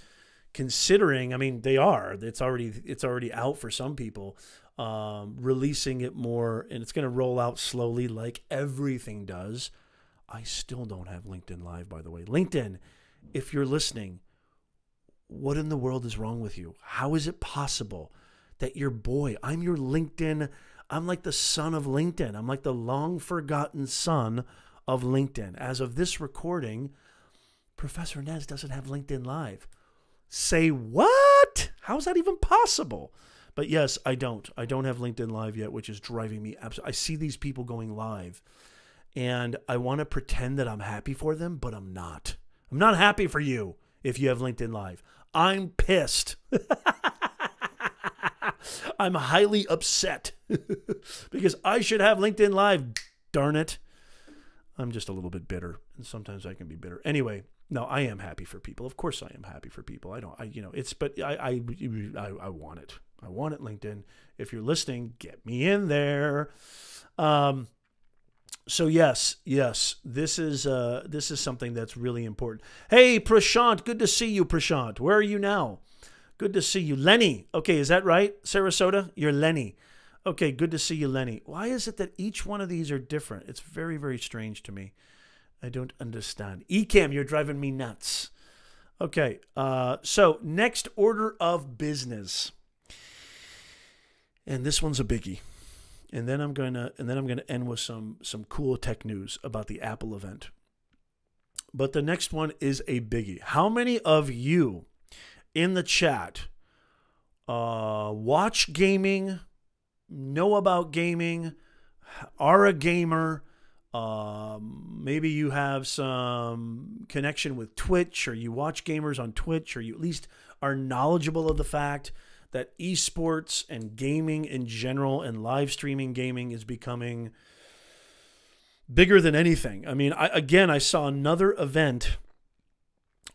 considering, I mean, it's already out for some people, releasing it more, and it's going to roll out slowly like everything does. I still don't have LinkedIn Live, by the way. LinkedIn, if you're listening, what in the world is wrong with you? How is it possible that I'm your LinkedIn, I'm like the son of LinkedIn. I'm like the long forgotten son of LinkedIn. As of this recording, Professor Nez doesn't have LinkedIn Live. Say what? How is that even possible? But yes, I don't have LinkedIn Live yet, which is driving me absolutely. I see these people going live and I want to pretend that I'm happy for them, but I'm not. I'm not happy for you if you have LinkedIn Live. I'm pissed. I'm highly upset because I should have LinkedIn Live. Darn it. I'm just a little bit bitter, and sometimes I can be bitter. Anyway, no, I am happy for people. Of course I am happy for people. I want it. I want it, LinkedIn. If you're listening, get me in there. So yes, this is something that's really important. Hey, Prashant, good to see you, Prashant. Where are you now? Good to see you. Lenny. Okay, is that right? Sarasota? You're Lenny. Okay, good to see you, Lenny. Why is it that each one of these are different? It's very, very strange to me. I don't understand. Ecam, you're driving me nuts. Okay, so next order of business. And this one's a biggie. And then I'm gonna end with some cool tech news about the Apple event. But the next one is a biggie. How many of you in the chat watch gaming, know about gaming, are a gamer? Maybe you have some connection with Twitch, or you watch gamers on Twitch, or you at least are knowledgeable of the fact that esports and gaming in general and live streaming gaming is becoming bigger than anything. I mean, I saw another event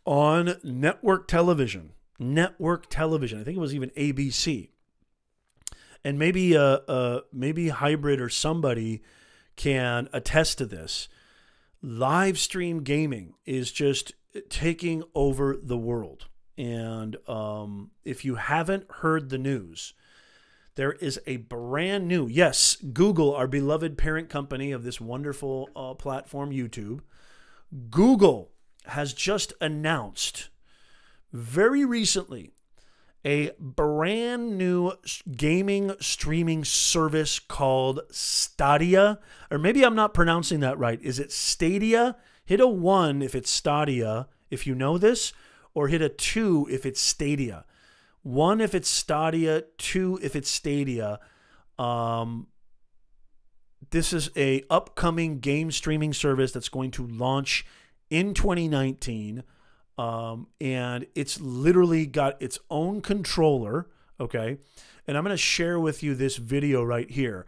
on network television, network television. I think it was even ABC. And maybe maybe Hybrid or somebody can attest to this. Live stream gaming is just taking over the world. And if you haven't heard the news, there is a brand new, yes, Google, our beloved parent company of this wonderful platform, YouTube. Google has just announced very recently a brand new gaming streaming service called Stadia. Or maybe I'm not pronouncing that right. Is it Stadia? Hit a 1 if it's Stadia, if you know this, or hit a 2 if it's Stadia. 1 if it's Stadia, 2 if it's Stadia. This is a upcoming game streaming service that's going to launch in 2019. And it's literally got its own controller, okay? And I'm going to share with you this video right here.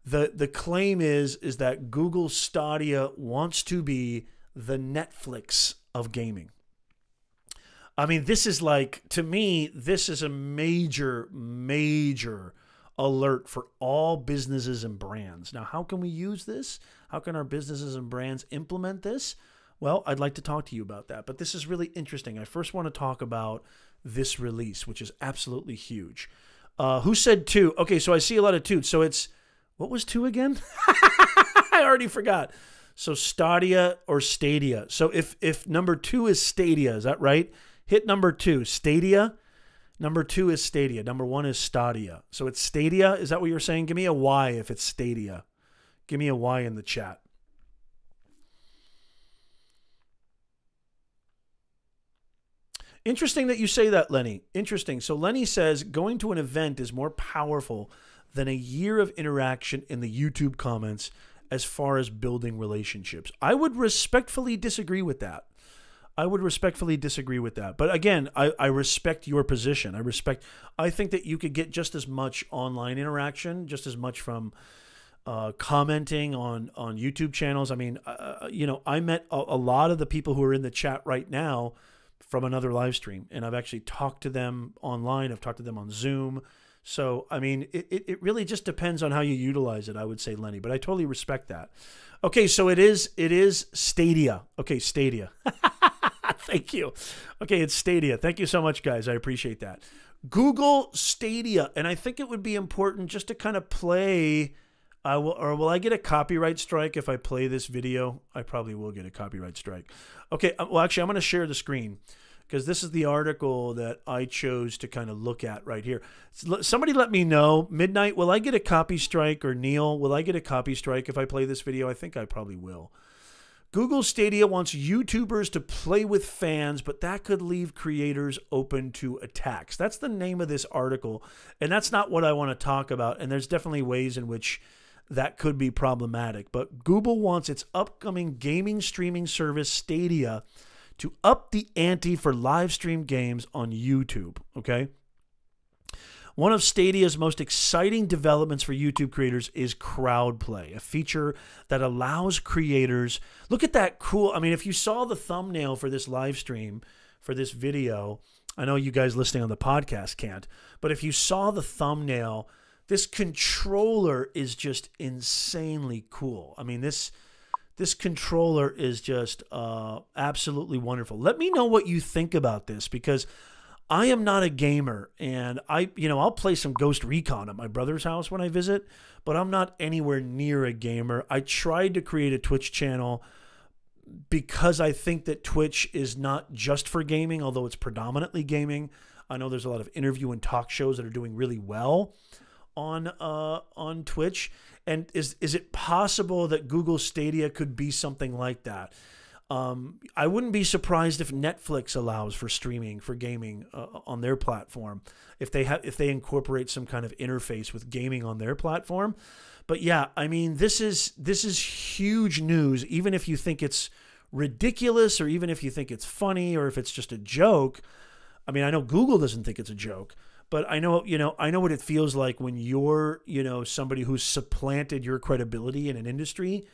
The claim is that Google Stadia wants to be the Netflix of gaming. I mean, this is like, to me, this is a major, major alert for all businesses and brands. Now, how can we use this? How can our businesses and brands implement this? Well, I'd like to talk to you about that, but this is really interesting. I first want to talk about this release, which is absolutely huge. Who said 2? Okay, so I see a lot of 2. So it's, what was 2 again? I already forgot. So Stadia or Stadia. So if number 2 is Stadia, is that right? Hit number 2, Stadia. Number 2 is Stadia. Number 1 is Stadia. So it's Stadia. Is that what you're saying? Give me a Y if it's Stadia. Give me a Y in the chat. Interesting that you say that, Lenny. Interesting. So Lenny says going to an event is more powerful than a year of interaction in the YouTube comments as far as building relationships. I would respectfully disagree with that. But again, I respect your position. I think that you could get just as much online interaction, just as much from commenting on YouTube channels. I mean, you know, I met a lot of the people who are in the chat right now from another live stream, and I've actually talked to them online. I've talked to them on Zoom. So, I mean, it really just depends on how you utilize it, I would say, Lenny, but I totally respect that. Okay, so it is Stadia. Okay, Stadia. Thank you. Okay, it's Stadia. Thank you so much, guys. I appreciate that. Google Stadia, and I think it would be important just to kind of play, will I get a copyright strike if I play this video? I probably will get a copyright strike. Okay, well, actually, I'm going to share the screen because this is the article that I chose to kind of look at right here. Somebody let me know, Midnight, will I get a copy strike? Or Neil, will I get a copy strike if I play this video? I think I probably will. Google Stadia wants YouTubers to play with fans, but that could leave creators open to attacks. That's the name of this article, and that's not what I want to talk about, and there's definitely ways in which that could be problematic. But Google wants its upcoming gaming streaming service, Stadia, to up the ante for live stream games on YouTube, okay? One of Stadia's most exciting developments for YouTube creators is crowd play, a feature that allows creators, look at that cool, I mean, if you saw the thumbnail for this live stream, for this video, I know you guys listening on the podcast can't, but if you saw the thumbnail, this controller is just insanely cool. I mean, this controller is just absolutely wonderful. Let me know what you think about this, because I am not a gamer, and I'll play some Ghost Recon at my brother's house when I visit, but I'm not anywhere near a gamer. I tried to create a Twitch channel because I think that Twitch is not just for gaming, although it's predominantly gaming. I know there's a lot of interview and talk shows that are doing really well on Twitch. And is it possible that Google Stadia could be something like that? I wouldn't be surprised if Netflix allows for streaming for gaming on their platform, if they incorporate some kind of interface with gaming on their platform. But yeah, I mean, this is huge news. Even if you think it's ridiculous, or even if you think it's funny, or if it's just a joke. I mean, I know Google doesn't think it's a joke, but I know what it feels like when you're somebody who's supplanted your credibility in an industry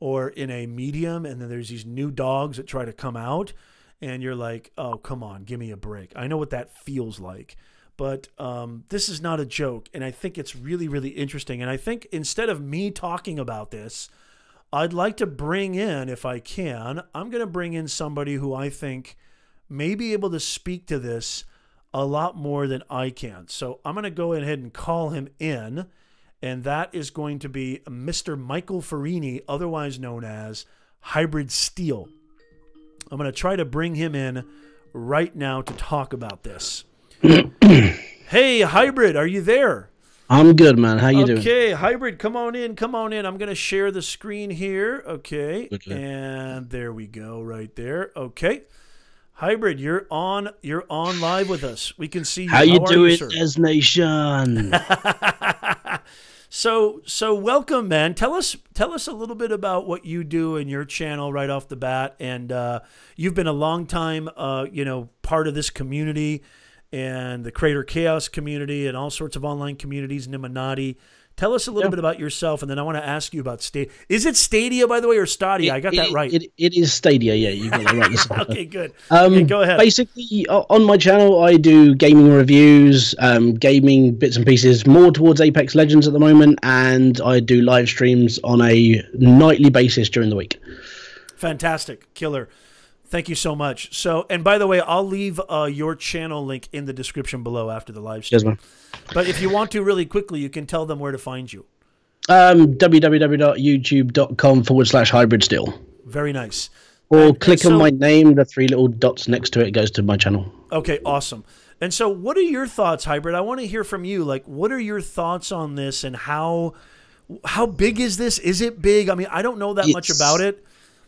or in a medium, and then there's these new dogs that try to come out, and you're like, oh, come on, give me a break. I know what that feels like. But this is not a joke, and I think it's really, really interesting. And I think instead of me talking about this, I'd like to bring in, if I can, I'm going to bring in somebody who I think may be able to speak to this a lot more than I can. So I'm going to go ahead and call him in, and that is going to be Mr. Michael Farini, otherwise known as Hybrid Steel. I'm going to try to bring him in right now to talk about this. Hey, Hybrid, are you there? I'm good, man. How you doing? Okay, Hybrid, come on in, come on in. I'm going to share the screen here. Okay, and there we go, right there. Okay, Hybrid, you're on live with us. We can see you. How you doing, Nez Nation? So welcome, man. Tell us a little bit about what you do in your channel right off the bat. And you've been a long time, part of this community and the Creator Chaos community and all sorts of online communities, Niminati. Tell us a little bit about yourself, and then I want to ask you about Stadia. Is it Stadia, by the way, or Stadia? I got that right. It is Stadia, yeah. You got that right. Okay, good. Okay, go ahead. Basically, on my channel, I do gaming reviews, gaming bits and pieces, more towards Apex Legends at the moment, and I do live streams on a nightly basis during the week. Fantastic. Killer. Thank you so much. So, and by the way, I'll leave your channel link in the description below after the live stream. Yes, man. But if you want to really quickly, you can tell them where to find you. www.youtube.com/hybridsteel. Very nice. Or click on my name, the 3 little dots next to it goes to my channel. Okay, awesome. And so what are your thoughts, Hybrid? I want to hear from you. Like, what are your thoughts on this, and how big is this? Is it big? I mean, I don't know that much about it.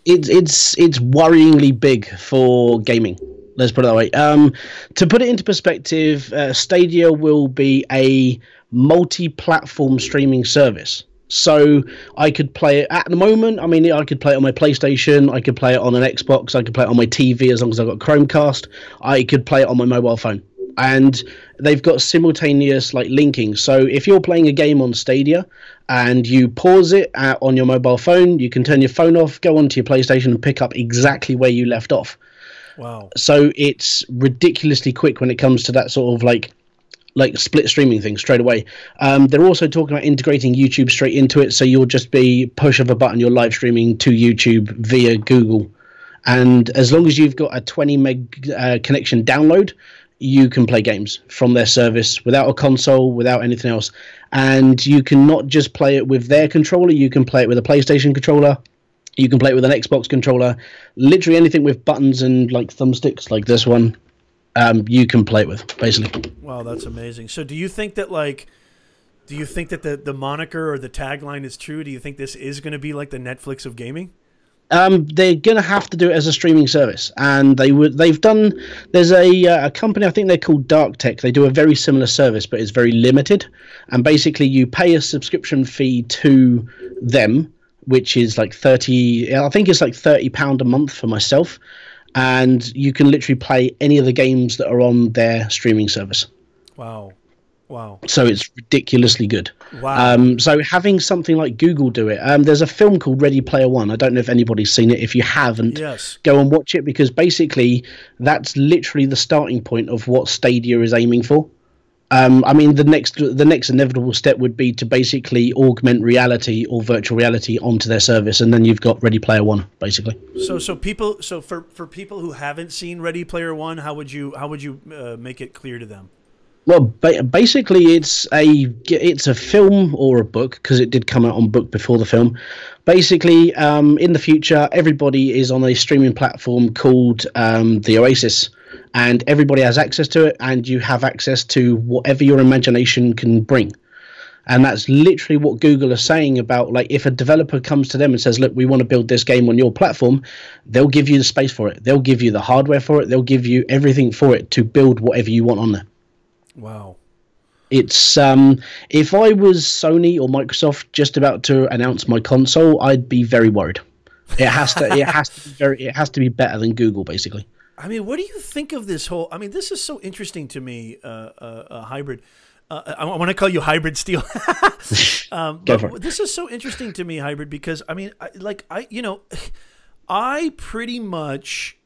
It's worryingly big for gaming. Let's put it that way. To put it into perspective, Stadia will be a multi-platform streaming service. So I could play it at the moment. I mean, I could play it on my PlayStation. I could play it on an Xbox. I could play it on my TV as long as I've got Chromecast. I could play it on my mobile phone. And they've got simultaneous linking. So if you're playing a game on Stadia and you pause it on your mobile phone, you can turn your phone off, go onto your PlayStation and pick up exactly where you left off. Wow. So it's ridiculously quick when it comes to that sort of like split streaming thing straight away. They're also talking about integrating YouTube straight into it. So you'll just be push of a button, you're live streaming to YouTube via Google. And as long as you've got a 20 meg connection download, you can play games from their service without a console, without anything else. And you can not just play it with their controller, you can play it with a PlayStation controller, you can play it with an Xbox controller, literally anything with buttons and thumbsticks like this one, you can play it with, basically. Wow, that's amazing. So do you think that the moniker or the tagline is true? Do you think this is going to be like the Netflix of gaming? They're gonna have to do it as a streaming service, and they've done. There's a company, I think they're called Dark Tech. They do a very similar service, but it's very limited. And basically, you pay a subscription fee to them, which is like 30. I think it's like £30 a month for myself, and you can literally play any of the games that are on their streaming service. Wow. Wow. So it's ridiculously good. Wow. So having something like Google do it, there's a film called Ready Player One. I don't know if anybody's seen it. If you haven't, yes, go and watch it, because basically that's literally the starting point of what Stadia is aiming for. I mean, the next inevitable step would be to basically augment reality or virtual reality onto their service, and then you've got Ready Player One, basically. So for people who haven't seen Ready Player One, how would you make it clear to them? Well, basically, it's a film or a book, because it did come out on book before the film. Basically, in the future, everybody is on a streaming platform called the Oasis, and everybody has access to it, and you have access to whatever your imagination can bring. And that's literally what Google are saying about, if a developer comes to them and says, look, we want to build this game on your platform, they'll give you the space for it. They'll give you the hardware for it. They'll give you everything for it to build whatever you want on there. Wow. It's if I was Sony or Microsoft just about to announce my console, I'd be very worried. It has to be better than Google, basically. I mean, what do you think of this whole? I mean, this is so interesting to me. Hybrid. I want to call you Hybrid Steel. Go for it. This is so interesting to me, Hybrid, because I mean, I pretty much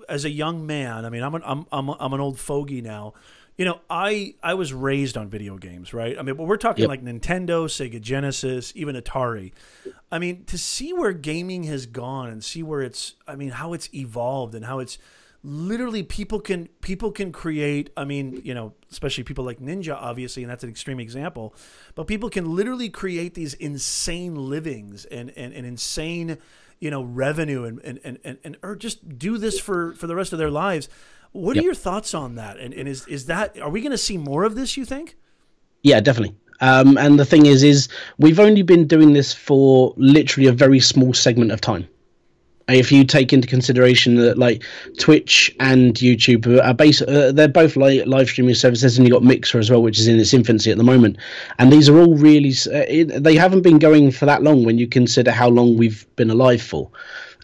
as a young man, I mean, I'm an old fogey now. You know, I was raised on video games, right? I mean, but we're talking like Nintendo, Sega Genesis, even Atari. I mean, to see where gaming has gone and see where it's, I mean, how it's evolved and how it's literally people can create, I mean, you know, especially people like Ninja, obviously, and that's an extreme example, but people can literally create these insane livings and insane, you know, revenue and or just do this for the rest of their lives. What are your thoughts on that? And is that, are we going to see more of this, you think? Yeah, definitely. And the thing is we've only been doing this for literally a very small segment of time. If you take into consideration that like Twitch and YouTube are they're both like live streaming services, and you got Mixer as well, which is in its infancy at the moment. And these are all really they haven't been going for that long when you consider how long we've been alive for.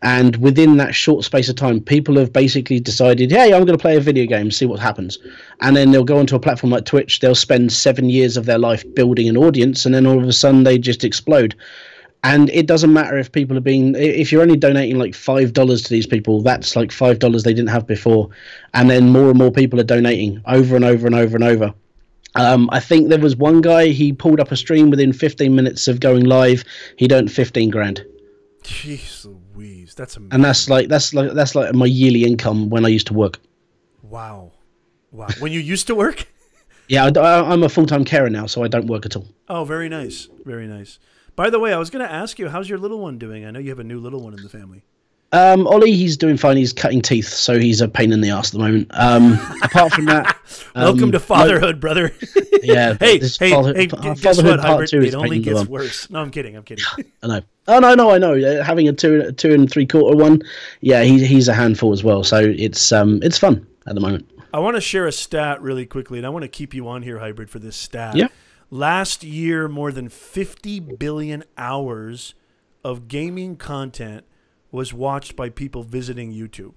And within that short space of time, people have basically decided, hey, I'm going to play a video game, see what happens. And then they'll go onto a platform like Twitch. They'll spend 7 years of their life building an audience, and then all of a sudden they just explode. And it doesn't matter if people are being, if you're only donating like $5 to these people, that's like $5 they didn't have before. And then more and more people are donating over and over and over and over. I think there was one guy, he pulled up a stream within 15 minutes of going live. He'd earned 15 grand. Jeez Louise, that's amazing. And that's like my yearly income when I used to work. Wow. When you used to work? Yeah, I'm a full-time carer now, so I don't work at all. Oh, very nice. Very nice. By the way, I was going to ask you, how's your little one doing? I know you have a new little one in the family. Ollie, he's doing fine. He's cutting teeth, so he's a pain in the ass at the moment. Apart from that, welcome to fatherhood, brother. Yeah. hey, guess what, Hybrid? It only gets worse. No, I'm kidding. I know. Oh no, I know. Having a 2 3/4 one, yeah, he's a handful as well. So it's fun at the moment. I want to share a stat really quickly, and I want to keep you on here, Hybrid, for this stat. Yeah. Last year, more than 50 billion hours of gaming content was watched by people visiting YouTube.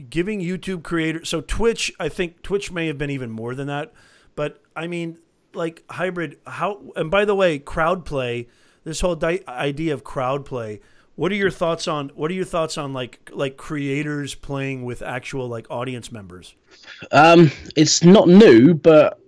Giving YouTube creators, so Twitch, I think Twitch may have been even more than that, but I mean, like, Hybrid, and by the way, crowd play, this whole idea of crowd play, what are your thoughts on like creators playing with actual like audience members? It's not new, but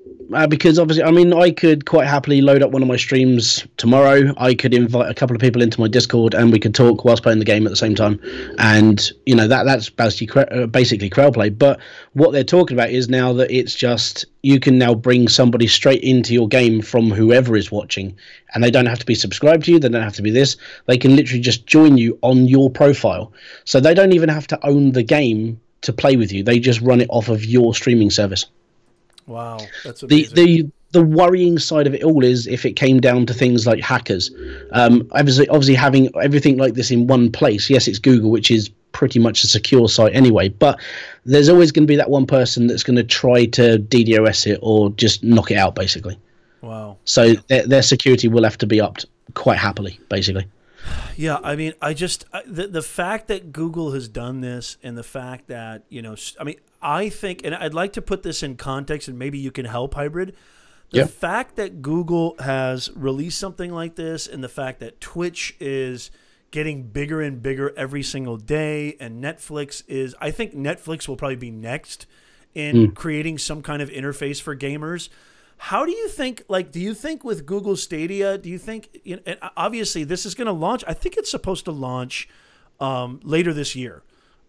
because obviously, I mean, I could quite happily load up one of my streams tomorrow. I could invite a couple of people into my Discord, and we could talk whilst playing the game at the same time. And you know that's basically crowd play. But what they're talking about is now that it's just you can now bring somebody straight into your game from whoever is watching, and they don't have to be subscribed to you. They don't have to be this. They can literally just join you on your profile, so they don't even have to own the game to play with you. They just run it off of your streaming service. Wow, that's amazing. The worrying side of it all is if it came down to things like hackers. Obviously having everything like this in one place. Yes, it's Google, which is pretty much a secure site anyway, but there's always going to be that one person that's going to try to DDoS it or just knock it out, basically. Wow. So their security will have to be upped quite happily, basically. Yeah, I mean, the fact that Google has done this, and the fact that, you know, I mean, I think, and I'd like to put this in context, and maybe you can help, Hybrid. The fact that Google has released something like this, and the fact that Twitch is getting bigger and bigger every single day, and Netflix is, I think Netflix will probably be next in creating some kind of interface for gamers. How do you think, like, do you think with Google Stadia, do you think, you know, and obviously this is going to launch, I think it's supposed to launch later this year.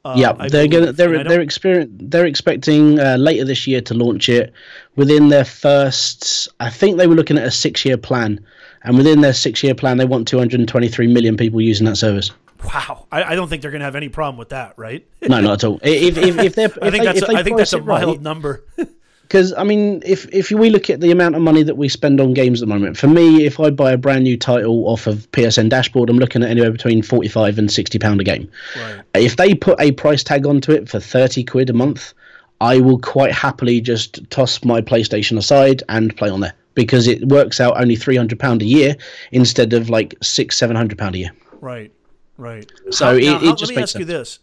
They're expecting later this year to launch it. Within their first, I think they were looking at a 6-year plan, and within their 6-year plan, they want 223 million people using that service. Wow, I don't think they're going to have any problem with that, right? No, not at all. I think that's a mild number. Because, I mean, if we look at the amount of money that we spend on games at the moment, for me, if I buy a brand new title off of PSN Dashboard, I'm looking at anywhere between £45 and £60 a game. Right. If they put a price tag onto it for 30 quid a month, I will quite happily just toss my PlayStation aside and play on there, because it works out only £300 a year instead of like £600-700 a year. Right. So it just makes sense.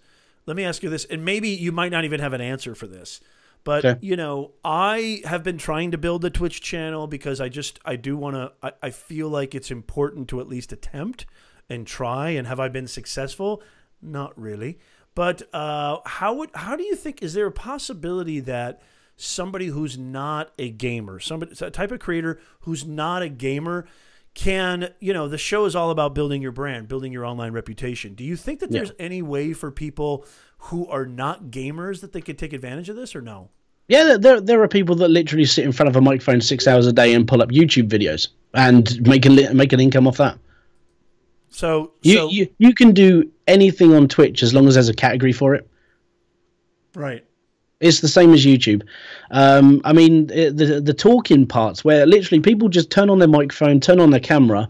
Let me ask you this, and maybe you might not even have an answer for this. But, you know, I have been trying to build a Twitch channel because I feel like it's important to at least attempt and try. And have I been successful? Not really. But how do you think, is there a possibility that somebody who's not a gamer, a type of creator who's not a gamer can, the show is all about building your brand, building your online reputation. Do you think that there's any way for people who are not gamers that they could take advantage of this, or no? Yeah, there are people that literally sit in front of a microphone 6 hours a day and pull up YouTube videos and make an income off that. So you can do anything on Twitch as long as there's a category for it. Right. It's the same as YouTube. I mean, the talking parts where literally people just turn on their microphone, turn on their camera,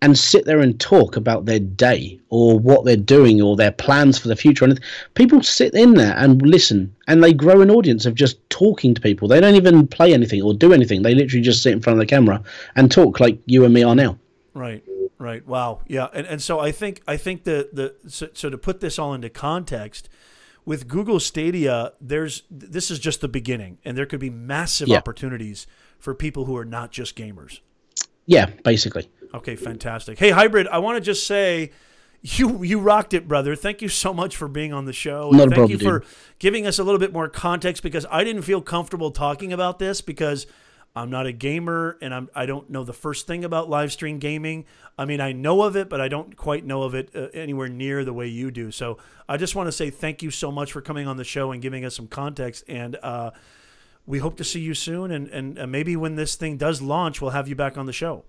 and sit there and talk about their day or what they're doing or their plans for the future. And people sit in there and listen, and they grow an audience of just talking to people. They don't even play anything or do anything. They literally just sit in front of the camera and talk like you and me are now. Right. Right. Wow. Yeah. And so I think so to put this all into context, with Google Stadia, this is just the beginning, and there could be massive opportunities for people who are not just gamers. Yeah, basically. Okay, fantastic. Hey, Hybrid, I want to just say you rocked it, brother. Thank you so much for being on the show. Not a problem, thank you for giving us a little bit more context, because I didn't feel comfortable talking about this because I'm not a gamer and I don't know the first thing about live stream gaming. I mean, I know of it, but I don't quite know of it anywhere near the way you do. So I just want to say thank you so much for coming on the show and giving us some context. And we hope to see you soon. And maybe when this thing does launch, we'll have you back on the show.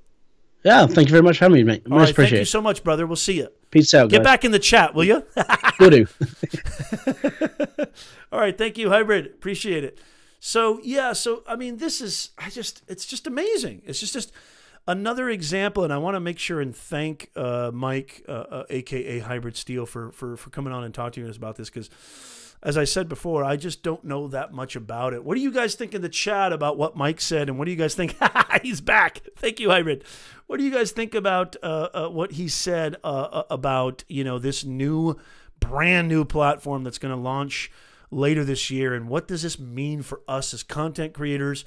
Yeah, thank you very much for having me, mate. All right, thank you so much, brother. We'll see you. Peace out, guys. Get back in the chat, will you? Will do. All right, thank you, Hybrid. Appreciate it. So, yeah, I mean, this is, it's just amazing. It's just another example, and I want to make sure and thank Mike, a.k.a. Hybrid Steel, for coming on and talking to us about this, because, as I said before, I just don't know that much about it. What do you guys think in the chat about what Mike said, and what do you guys think? He's back. Thank you, Hybrid. What do you guys think about what he said about, this brand new platform that's going to launch later this year, and what does this mean for us as content creators?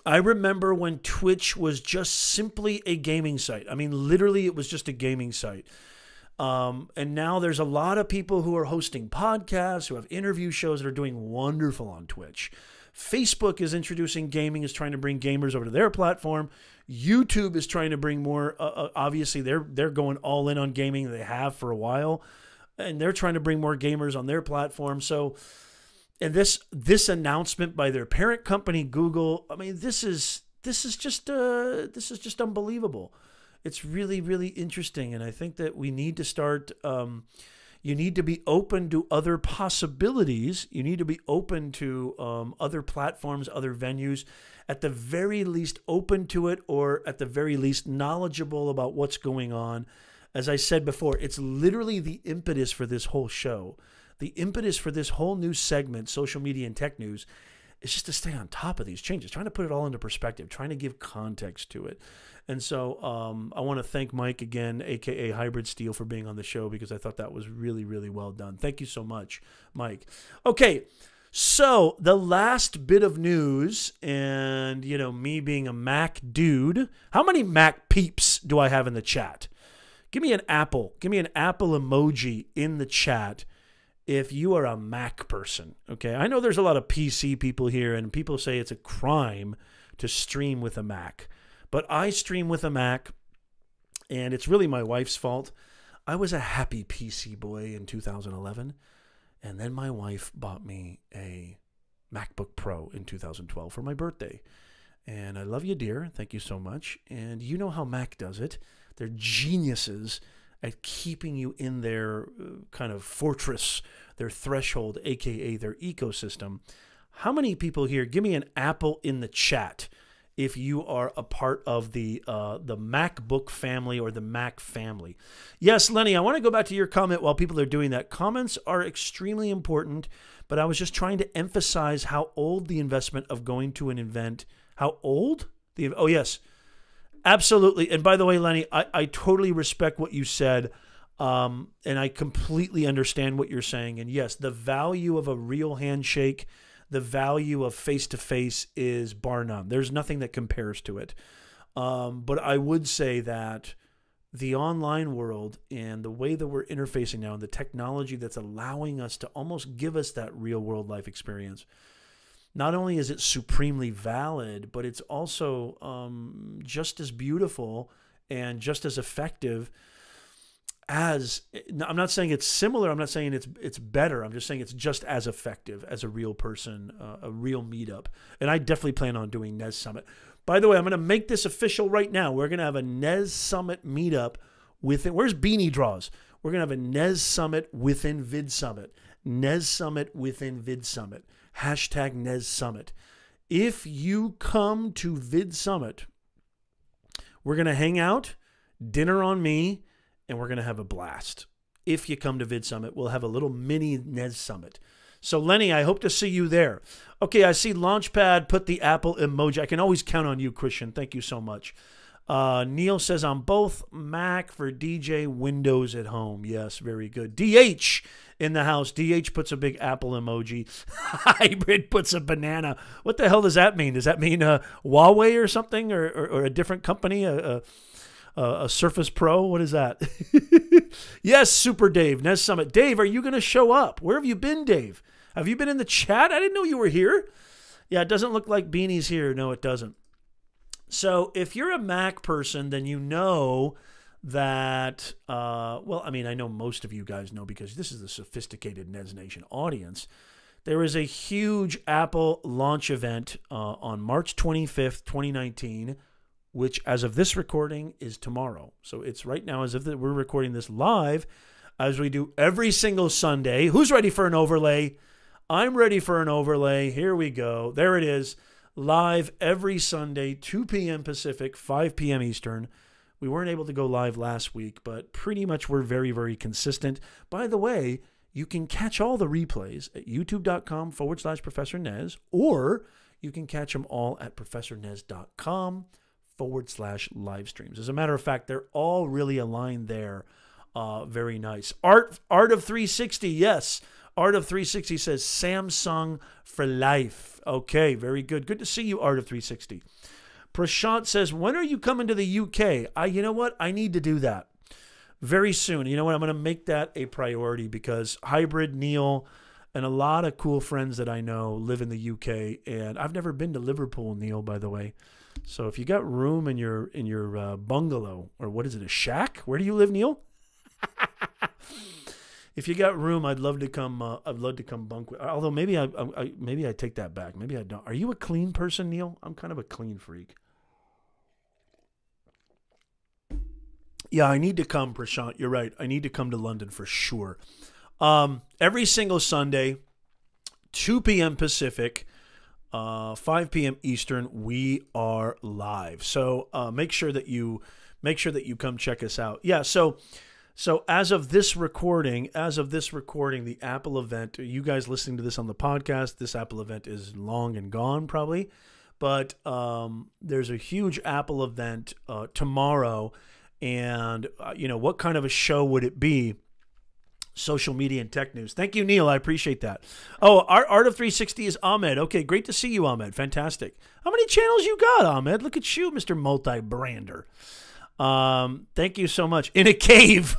I remember when Twitch was just simply a gaming site. I mean, literally, it was just a gaming site. And now there's a lot of people who are hosting podcasts, who have interview shows that are doing wonderful on Twitch. Facebook is introducing gaming, is trying to bring gamers over to their platform. YouTube is trying to bring more. Obviously, they're going all in on gaming. They have for a while. And they're trying to bring more gamers on their platform. So, and this announcement by their parent company, Google, I mean, this is just unbelievable. It's really, really interesting. And I think that we need to start, you need to be open to other possibilities. You need to be open to other platforms, other venues, at the very least open to it, or at the very least knowledgeable about what's going on. As I said before, it's literally the impetus for this whole show. The impetus for this whole new segment, social media and tech news, is just to stay on top of these changes, trying to put it all into perspective, trying to give context to it. And so I want to thank Mike again, a.k.a. Hybrid Steel, for being on the show, because I thought that was really, really well done. Thank you so much, Mike. Okay, so the last bit of news, and, me being a Mac dude, how many Mac peeps do I have in the chat? Give me an apple. Give me an apple emoji in the chat if you are a Mac person, okay? I know there's a lot of PC people here, and people say it's a crime to stream with a Mac. But I stream with a Mac, and it's really my wife's fault. I was a happy PC boy in 2011, and then my wife bought me a MacBook Pro in 2012 for my birthday. And I love you, dear. Thank you so much. And you know how Mac does it. They're geniuses at keeping you in their kind of fortress, their threshold, a.k.a. their ecosystem. How many people here, give me an apple in the chat if you are a part of the MacBook family or the Mac family. Yes, Lenny, I want to go back to your comment while people are doing that. Comments are extremely important, but I was just trying to emphasize how old the investment of going to an event, how old? Oh, yes. Absolutely. And by the way, Lenny, I totally respect what you said, and I completely understand what you're saying. And yes, the value of a real handshake, the value of face-to-face is bar none. There's nothing that compares to it. But I would say that the online world and the way that we're interfacing now and the technology that's allowing us to almost give us that real world life experience, not only is it supremely valid, but it's also just as beautiful and just as effective as, I'm not saying it's similar, I'm not saying it's better, I'm just saying it's just as effective as a real person, a real meetup. And I definitely plan on doing Nez Summit. By the way, I'm going to make this official right now. We're going to have a Nez Summit meetup within, where's Beanie Draws? We're going to have a Nez Summit within Vid Summit. Nez Summit within Vid Summit. Hashtag Nez Summit. If you come to Vid Summit, we're going to hang out, dinner on me, and we're going to have a blast. If you come to Vid Summit, we'll have a little mini Nez Summit. So, Lenny, I hope to see you there. Okay, I see Launchpad put the Apple emoji. I can always count on you, Christian. Thank you so much. Neil says, I'm both Mac for DJ, Windows at home. Yes, very good. DH in the house. DH puts a big Apple emoji. Hybrid puts a banana. What the hell does that mean? Does that mean Huawei or something, or a different company? A Surface Pro? What is that? Yes, Super Dave, Nez Summit. Dave, are you going to show up? Where have you been, Dave? Have you been in the chat? I didn't know you were here. Yeah, it doesn't look like Beanie's here. No, it doesn't. So if you're a Mac person, then you know that, well, I mean, I know most of you guys know because this is the sophisticated Nez Nation audience. There is a huge Apple launch event on March 25th, 2019, which as of this recording is tomorrow. So it's right now as if we're recording this live, as we do every single Sunday. Who's ready for an overlay? I'm ready for an overlay. Here we go. There it is. Live every Sunday, 2 p.m. Pacific, 5 p.m. Eastern. We weren't able to go live last week, but pretty much we're very, very consistent. By the way, you can catch all the replays at youtube.com/Professor Nez, or you can catch them all at professornez.com/livestreams. As a matter of fact, they're all really aligned there. Very nice. Art of 360, yes. Art of 360 says Samsung for life. Okay, very good. Good to see you, Art of 360. Prashant says, when are you coming to the UK? You know what? I need to do that very soon. You know what? I'm going to make that a priority because Hybrid, Neil, and a lot of cool friends that I know live in the UK. And I've never been to Liverpool, Neil, by the way. So if you got room in your bungalow, or what is it, a shack? Where do you live, Neil? If you got room, I'd love to come. I'd love to come bunk with. Although maybe I take that back. Maybe I don't. Are you a clean person, Neil? I'm kind of a clean freak. Yeah, I need to come, Prashant. You're right. I need to come to London for sure. Every single Sunday, 2 p.m. Pacific, 5 p.m. Eastern, we are live. So make sure that you come check us out. Yeah. So as of this recording, the Apple event, you guys listening to this on the podcast, this Apple event is long and gone probably, but there's a huge Apple event tomorrow, and what kind of a show would it be? Social media and tech news. Thank you, Neil. I appreciate that. Oh, Art of 360 is Ahmed. Okay, great to see you, Ahmed. Fantastic. How many channels you got, Ahmed? Look at you, Mr. Multi-Brander. Thank you so much. In a cave.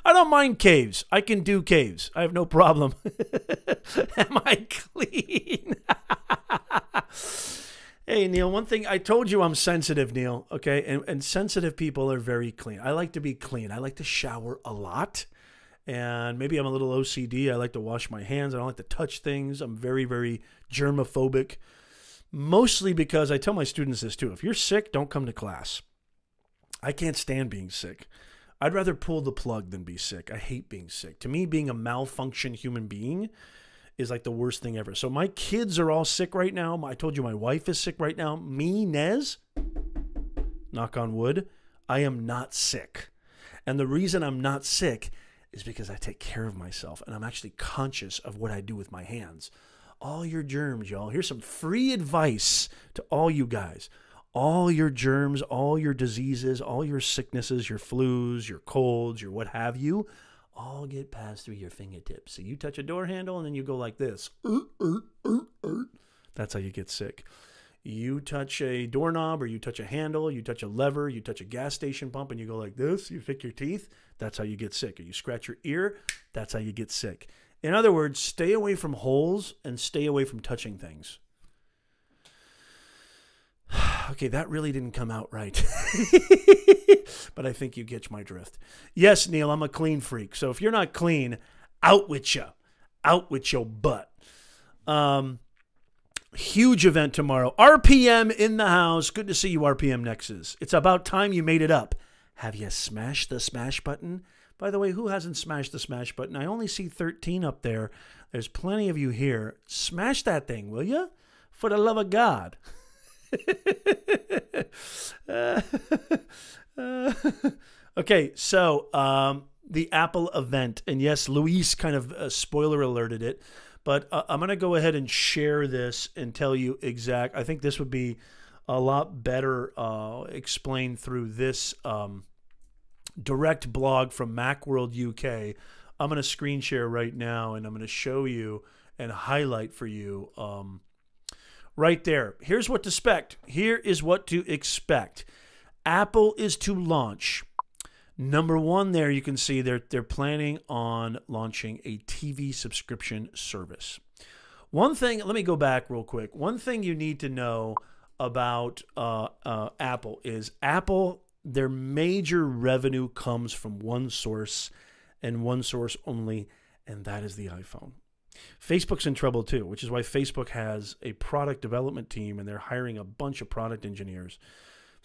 I don't mind caves. I can do caves. I have no problem. Am I clean? Hey, Neil, one thing, I told you I'm sensitive, Neil, okay? And sensitive people are very clean. I like to be clean. I like to shower a lot. And maybe I'm a little OCD. I like to wash my hands. I don't like to touch things. I'm very, very germophobic. Mostly because I tell my students this too. If you're sick, don't come to class. I can't stand being sick. I'd rather pull the plug than be sick. I hate being sick. To me, being a malfunctioned human being is like the worst thing ever. So my kids are all sick right now. I told you my wife is sick right now. Me, Nez, knock on wood, I am not sick. And the reason I'm not sick is because I take care of myself and I'm actually conscious of what I do with my hands. All your germs, y'all. Here's some free advice to all you guys. All your germs, all your diseases, all your sicknesses, your flus, your colds, your what have you, all get passed through your fingertips. So you touch a door handle and then you go like this. That's how you get sick. You touch a doorknob, or you touch a handle, you touch a lever, you touch a gas station pump, and you go like this, you pick your teeth, that's how you get sick. Or you scratch your ear, that's how you get sick. In other words, stay away from holes and stay away from touching things. Okay, that really didn't come out right. But I think you get my drift. Yes, Neil, I'm a clean freak. So if you're not clean, out with you. Out with your butt. Huge event tomorrow. RPM in the house. Good to see you, RPM Nexus. It's about time you made it up. Have you smashed the smash button? By the way, who hasn't smashed the smash button? I only see 13 up there. There's plenty of you here. Smash that thing, will you? For the love of God. Okay, so the Apple event. And yes, Luis kind of spoiler alerted it. But I'm going to go ahead and share this and tell you exact. I think this would be a lot better explained through this direct blog from Macworld UK. I'm going to screen share right now, and I'm going to show you and highlight for you right there. Here's what to expect. Here is what to expect. Apple is to launch. Number one, there you can see they're planning on launching a TV subscription service. One thing, let me go back real quick. One thing you need to know about Apple is their major revenue comes from one source and one source only, and that is the iPhone. Facebook's in trouble too, which is why Facebook has a product development team and they're hiring a bunch of product engineers.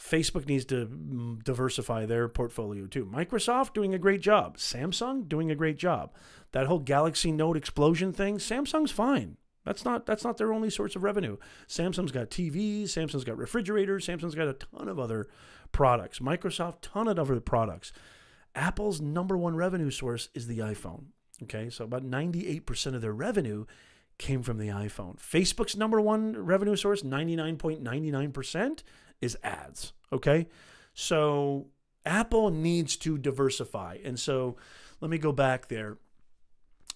Facebook needs to diversify their portfolio too. Microsoft doing a great job. Samsung doing a great job. That whole Galaxy Note explosion thing, Samsung's fine. That's not their only source of revenue. Samsung's got TVs, Samsung's got refrigerators, Samsung's got a ton of other products. Microsoft, ton of other products. Apple's number one revenue source is the iPhone. Okay, so about 98% of their revenue came from the iPhone. Facebook's number one revenue source, 99.99%, is ads. Okay, so Apple needs to diversify. And so let me go back there.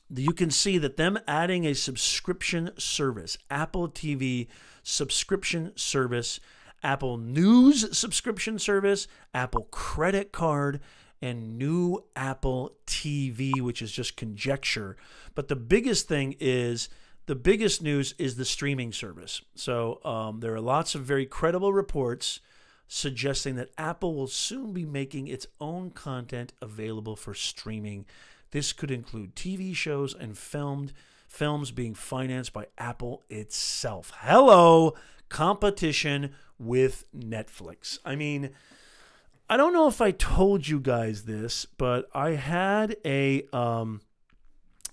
You can see that them adding a subscription service, Apple TV subscription service, Apple News subscription service, Apple credit card, and new Apple TV, which is just conjecture. But the biggest thing is, the biggest news is the streaming service. So there are lots of very credible reports suggesting that Apple will soon be making its own content available for streaming. This could include TV shows and films being financed by Apple itself. Hello, competition with Netflix. I mean, I don't know if I told you guys this, but I had a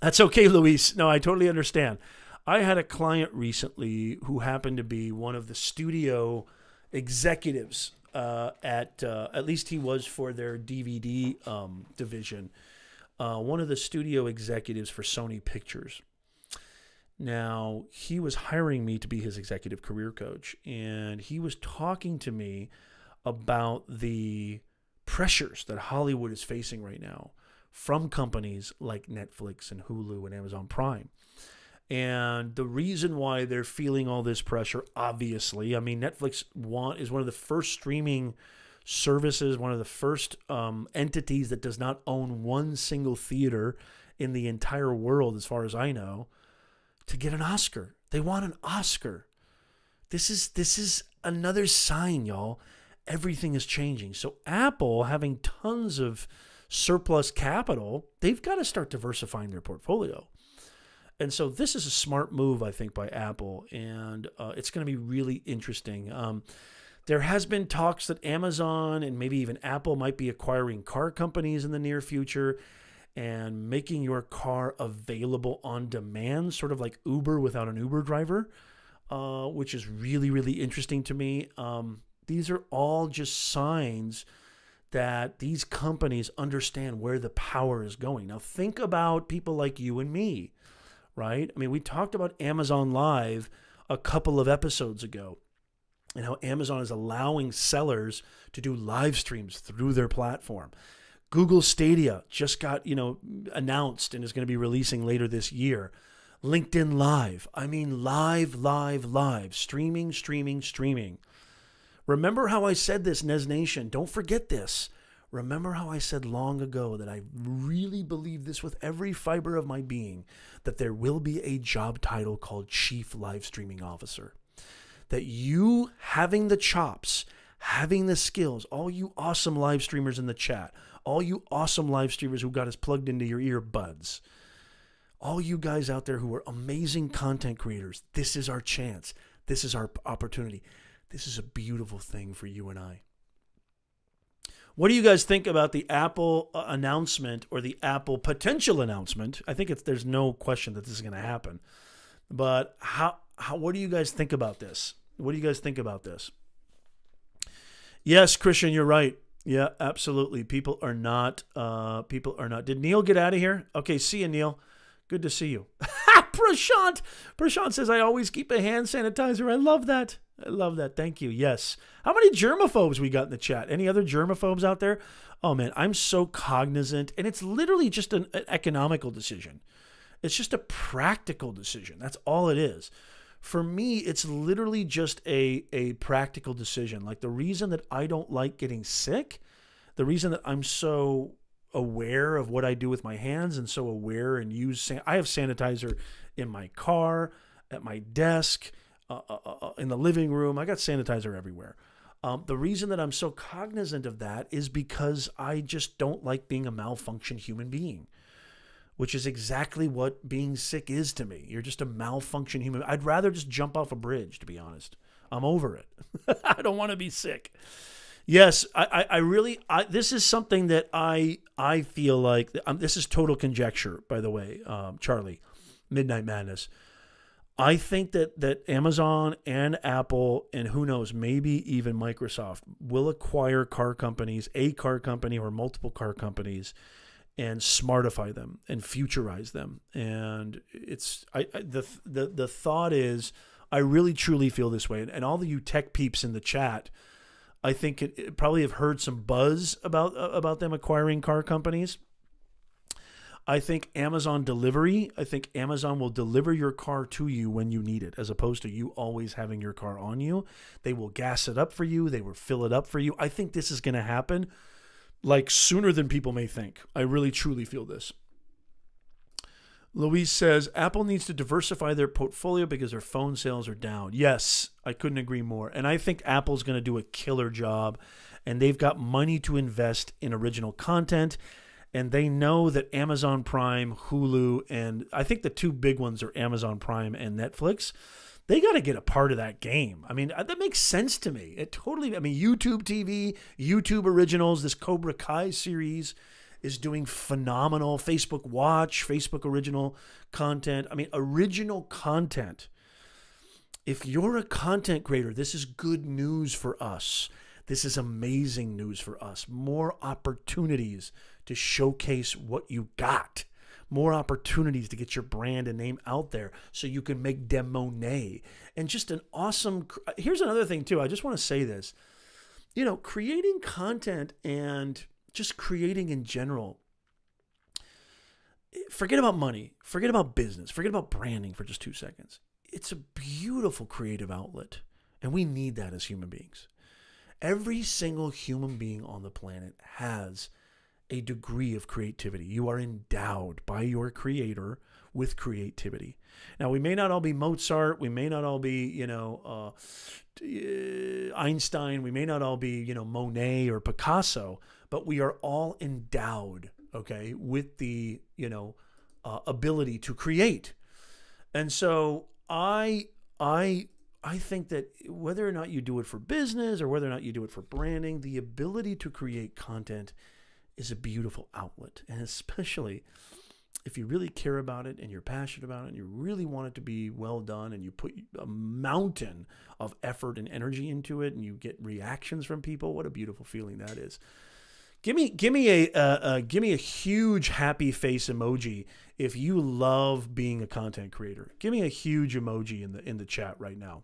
that's okay, Luis. No, I totally understand. I had a client recently who happened to be one of the studio executives at least he was for their DVD division. One of the studio executives for Sony Pictures. Now, he was hiring me to be his executive career coach, and he was talking to me about the pressures that Hollywood is facing right now from companies like Netflix and Hulu and Amazon Prime. And the reason why they're feeling all this pressure, obviously, I mean, Netflix is one of the first streaming services, one of the first entities that does not own one single theater in the entire world, as far as I know, to get an Oscar. They want an Oscar. This is another sign, y'all. Everything is changing. So Apple, having tons of surplus capital, they've got to start diversifying their portfolio. And so this is a smart move, I think, by Apple, and it's going to be really interesting. There has been talks that Amazon and maybe even Apple might be acquiring car companies in the near future and making your car available on demand, sort of like Uber without an Uber driver, which is really, really interesting to me. These are all just signs that these companies understand where the power is going. Now, think about people like you and me, right? I mean, we talked about Amazon Live a couple of episodes ago and how Amazon is allowing sellers to do live streams through their platform. Google Stadia just got, announced and is going to be releasing later this year. LinkedIn Live. I mean, live. Streaming. Remember how I said this, Nez Nation. Don't forget this. Remember how I said long ago that I really believe this with every fiber of my being, that there will be a job title called Chief Live Streaming Officer. That you having the chops, having the skills, all you awesome live streamers in the chat, all you awesome live streamers who got us plugged into your earbuds, all you guys out there who are amazing content creators, this is our chance. This is our opportunity. This is a beautiful thing for you and I. What do you guys think about the Apple announcement, or the Apple potential announcement? I think there's no question that this is going to happen. But what do you guys think about this? What do you guys think about this? Yes, Christian, you're right. Yeah, absolutely. People are not. Did Neil get out of here? Okay, see you, Neil. Good to see you. Prashant says, I always keep a hand sanitizer. I love that. Thank you. Yes. How many germaphobes we got in the chat? Any other germaphobes out there? Oh, man, I'm so cognizant. And it's literally just an economical decision. It's just a practical decision. That's all it is. For me, it's literally just a practical decision. Like, the reason that I don't like getting sick, the reason that I'm so aware of what I do with my hands and so aware and I have sanitizer in my car, at my desk, in the living room. I got sanitizer everywhere. The reason that I'm so cognizant of that is because I just don't like being a malfunctioned human being, which is exactly what being sick is to me. You're just a malfunctioned human. I'd rather just jump off a bridge, to be honest. I'm over it. I don't want to be sick. Yes, I really, this is something that I feel like, this is total conjecture, by the way, Charlie, Midnight Madness. I think that Amazon and Apple, and who knows, maybe even Microsoft, will acquire car companies, a car company or multiple car companies, and smartify them and futurize them. And the thought is, I really truly feel this way. And all of you tech peeps in the chat, I think it probably have heard some buzz about them acquiring car companies. I think Amazon delivery, I think Amazon will deliver your car to you when you need it, as opposed to you always having your car on you. They will gas it up for you. They will fill it up for you. I think this is going to happen like sooner than people may think. I really, truly feel this. Louise says, Apple needs to diversify their portfolio because their phone sales are down. Yes, I couldn't agree more. And I think Apple's going to do a killer job. And they've got money to invest in original content. And they know that Amazon Prime, Hulu, and I think the two big ones are Amazon Prime and Netflix. They got to get a part of that game. I mean, that makes sense to me. It totally, I mean, YouTube TV, YouTube Originals, this Cobra Kai series is doing phenomenal. Facebook Watch, Facebook original content. I mean, original content. If you're a content creator, this is good news for us. This is amazing news for us. More opportunities to showcase what you got. More opportunities to get your brand and name out there so you can make dem money. And just an awesome, here's another thing too. I just want to say this. You know, creating content and just creating in general. Forget about money. Forget about business. Forget about branding for just 2 seconds. It's a beautiful creative outlet. And we need that as human beings. Every single human being on the planet has a degree of creativity. You are endowed by your creator with creativity. Now, we may not all be Mozart. We may not all be, you know, Einstein. We may not all be, you know, Monet or Picasso, but we are all endowed, okay, with the, you know, ability to create. And so I think that whether or not you do it for business or whether or not you do it for branding, the ability to create content is a beautiful outlet. And especially if you really care about it and you're passionate about it and you really want it to be well done and you put a mountain of effort and energy into it and you get reactions from people, what a beautiful feeling that is. Give me a huge happy face emoji if you love being a content creator. Give me a huge emoji in the chat right now.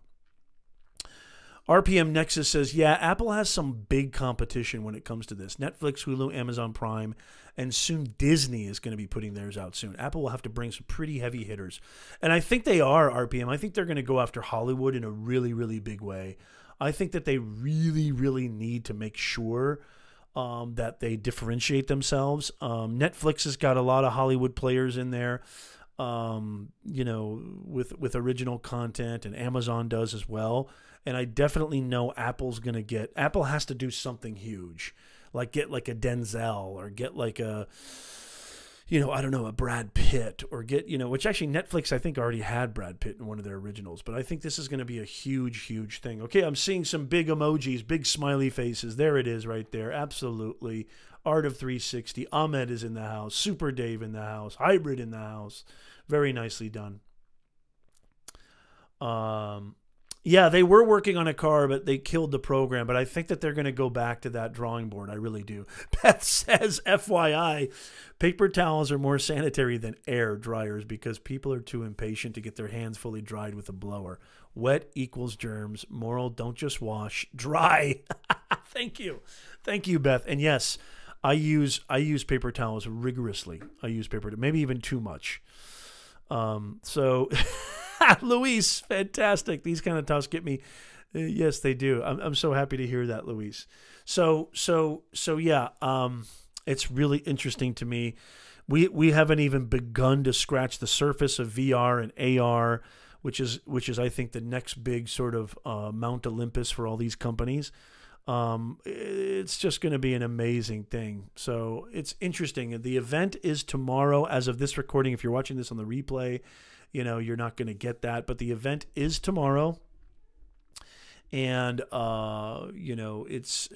RPM Nexus says, yeah, Apple has some big competition when it comes to this. Netflix, Hulu, Amazon Prime, and soon Disney is going to be putting theirs out soon. Apple will have to bring some pretty heavy hitters. And I think they are, RPM. I think they're going to go after Hollywood in a really, really big way. I think that they really, really need to make sure that they differentiate themselves. Netflix has got a lot of Hollywood players in there, with original content, and Amazon does as well. And I definitely know Apple has to do something huge, like get like a Denzel, or get like a, I don't know, a Brad Pitt, or get, which actually Netflix, I think, already had Brad Pitt in one of their originals. But I think this is going to be a huge, huge thing. Okay, I'm seeing some big emojis, big smiley faces. There it is right there. Absolutely. Art of 360. Ahmed is in the house. Super Dave in the house. Hybrid in the house. Very nicely done. Yeah, they were working on a car, but they killed the program. But I think that they're going to go back to that drawing board. I really do. Beth says, FYI, paper towels are more sanitary than air dryers because people are too impatient to get their hands fully dried with a blower. Wet equals germs. Moral, don't just wash. Dry. Thank you. Thank you, Beth. And yes, I use paper towels rigorously. I use maybe even too much. So... Luis, fantastic. These kind of talks get me. Yes, they do. I'm so happy to hear that, Luis. So yeah. It's really interesting to me. We haven't even begun to scratch the surface of VR and AR, which is I think the next big sort of Mount Olympus for all these companies. It's just going to be an amazing thing. So it's interesting. The event is tomorrow. As of this recording, if you're watching this on the replay, you're not going to get that, but the event is tomorrow, and it's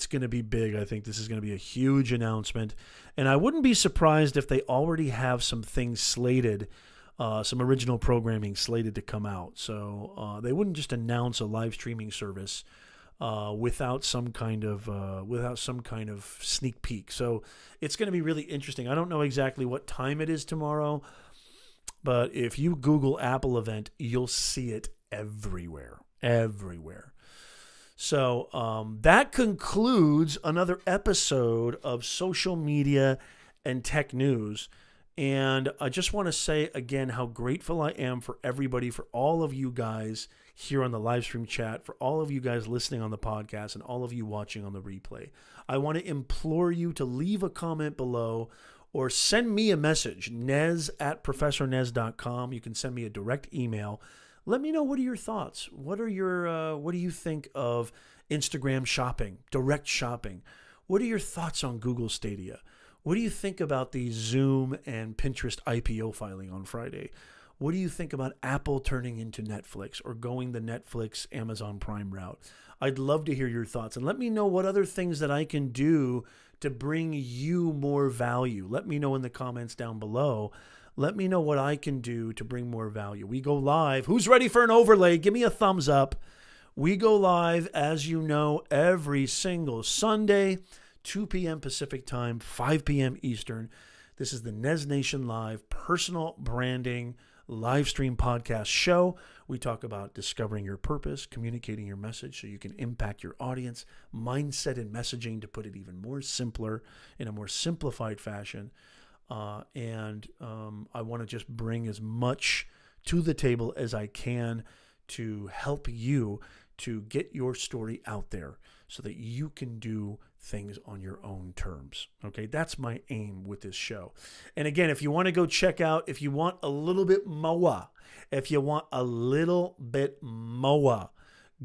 going to be big. I think this is going to be a huge announcement, and I wouldn't be surprised if they already have some things slated, some original programming slated to come out. So they wouldn't just announce a live streaming service without some kind of sneak peek. So it's going to be really interesting. I don't know exactly what time it is tomorrow, but if you Google Apple event, you'll see it everywhere. So that concludes another episode of Social Media and Tech News. And I just want to say again how grateful I am for everybody, for all of you guys here on the live stream chat, for all of you guys listening on the podcast, and all of you watching on the replay. I want to implore you to leave a comment below, or send me a message, nez@professornez.com. You can send me a direct email. Let me know, what are your thoughts? What do you think of Instagram shopping, direct shopping? What are your thoughts on Google Stadia? What do you think about the Zoom and Pinterest IPO filing on Friday? What do you think about Apple turning into Netflix, or going the Netflix Amazon Prime route? I'd love to hear your thoughts, and let me know what other things that I can do to bring you more value. Let me know in the comments down below. Let me know what I can do to bring more value. We go live. Who's ready for an overlay? Give me a thumbs up. We go live, as you know, every single Sunday, 2 p.m. Pacific time, 5 p.m. Eastern. This is the Nez Nation Live personal branding live stream podcast show. We talk about discovering your purpose, communicating your message so you can impact your audience, mindset and messaging to put it even more simpler, in a more simplified fashion. And I want to just bring as much to the table as I can to help you to get your story out there so that you can do things on your own terms. Okay, that's my aim with this show. And again, if you want to go check out, if you want a little bit more,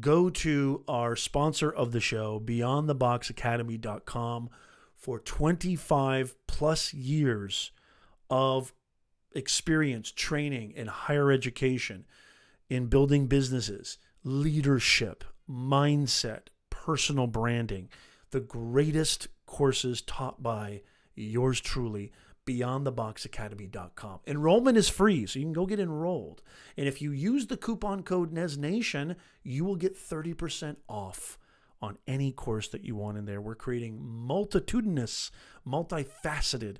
go to our sponsor of the show, beyondtheboxacademy.com, for 25 plus years of experience, training in higher education, in building businesses, leadership, mindset, personal branding, the greatest courses taught by yours truly, beyondtheboxacademy.com. Enrollment is free, so you can go get enrolled. And if you use the coupon code NEZNation, you will get 30% off on any course that you want in there. We're creating multitudinous, multifaceted,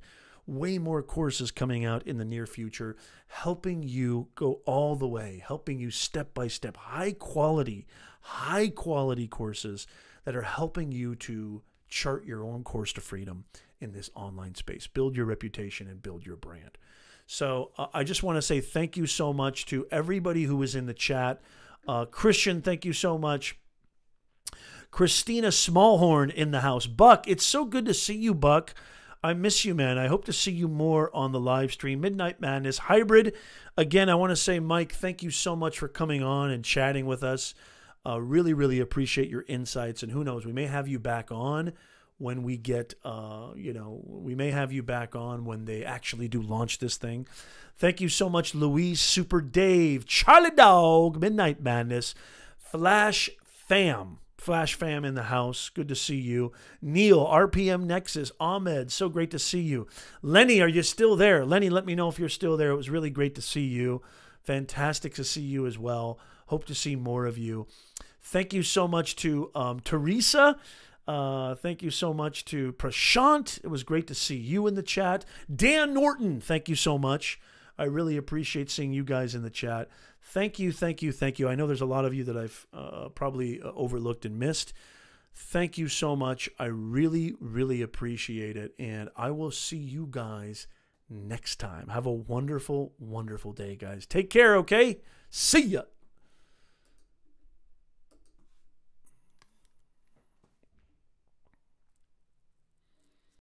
way more courses coming out in the near future, helping you go all the way, helping you step by step, high quality courses that are helping you to chart your own course to freedom in this online space, build your reputation and build your brand. So I just want to say thank you so much to everybody who was in the chat. Christian, thank you so much. Christina Smallhorn in the house. Buck, it's so good to see you, Buck. I miss you, man. I hope to see you more on the live stream. Midnight Madness Hybrid. Again, I want to say, Mike, thank you so much for coming on and chatting with us. Really, really appreciate your insights. And who knows, we may have you back on when we get, we may have you back on when they actually do launch this thing. Thank you so much, Louise, Super Dave, Charlie Dog, Midnight Madness, Flash Fam in the house. Good to see you. Neil, RPM Nexus, Ahmed, so great to see you. Lenny, are you still there? Lenny, let me know if you're still there. It was really great to see you. Fantastic to see you as well. Hope to see more of you. Thank you so much to Teresa. Thank you so much to Prashant. It was great to see you in the chat. Dan Norton, thank you so much. I really appreciate seeing you guys in the chat. Thank you, thank you, thank you. I know there's a lot of you that I've probably overlooked and missed. Thank you so much. I really, really appreciate it. And I will see you guys next time. Have a wonderful, wonderful day, guys. Take care, okay? See ya.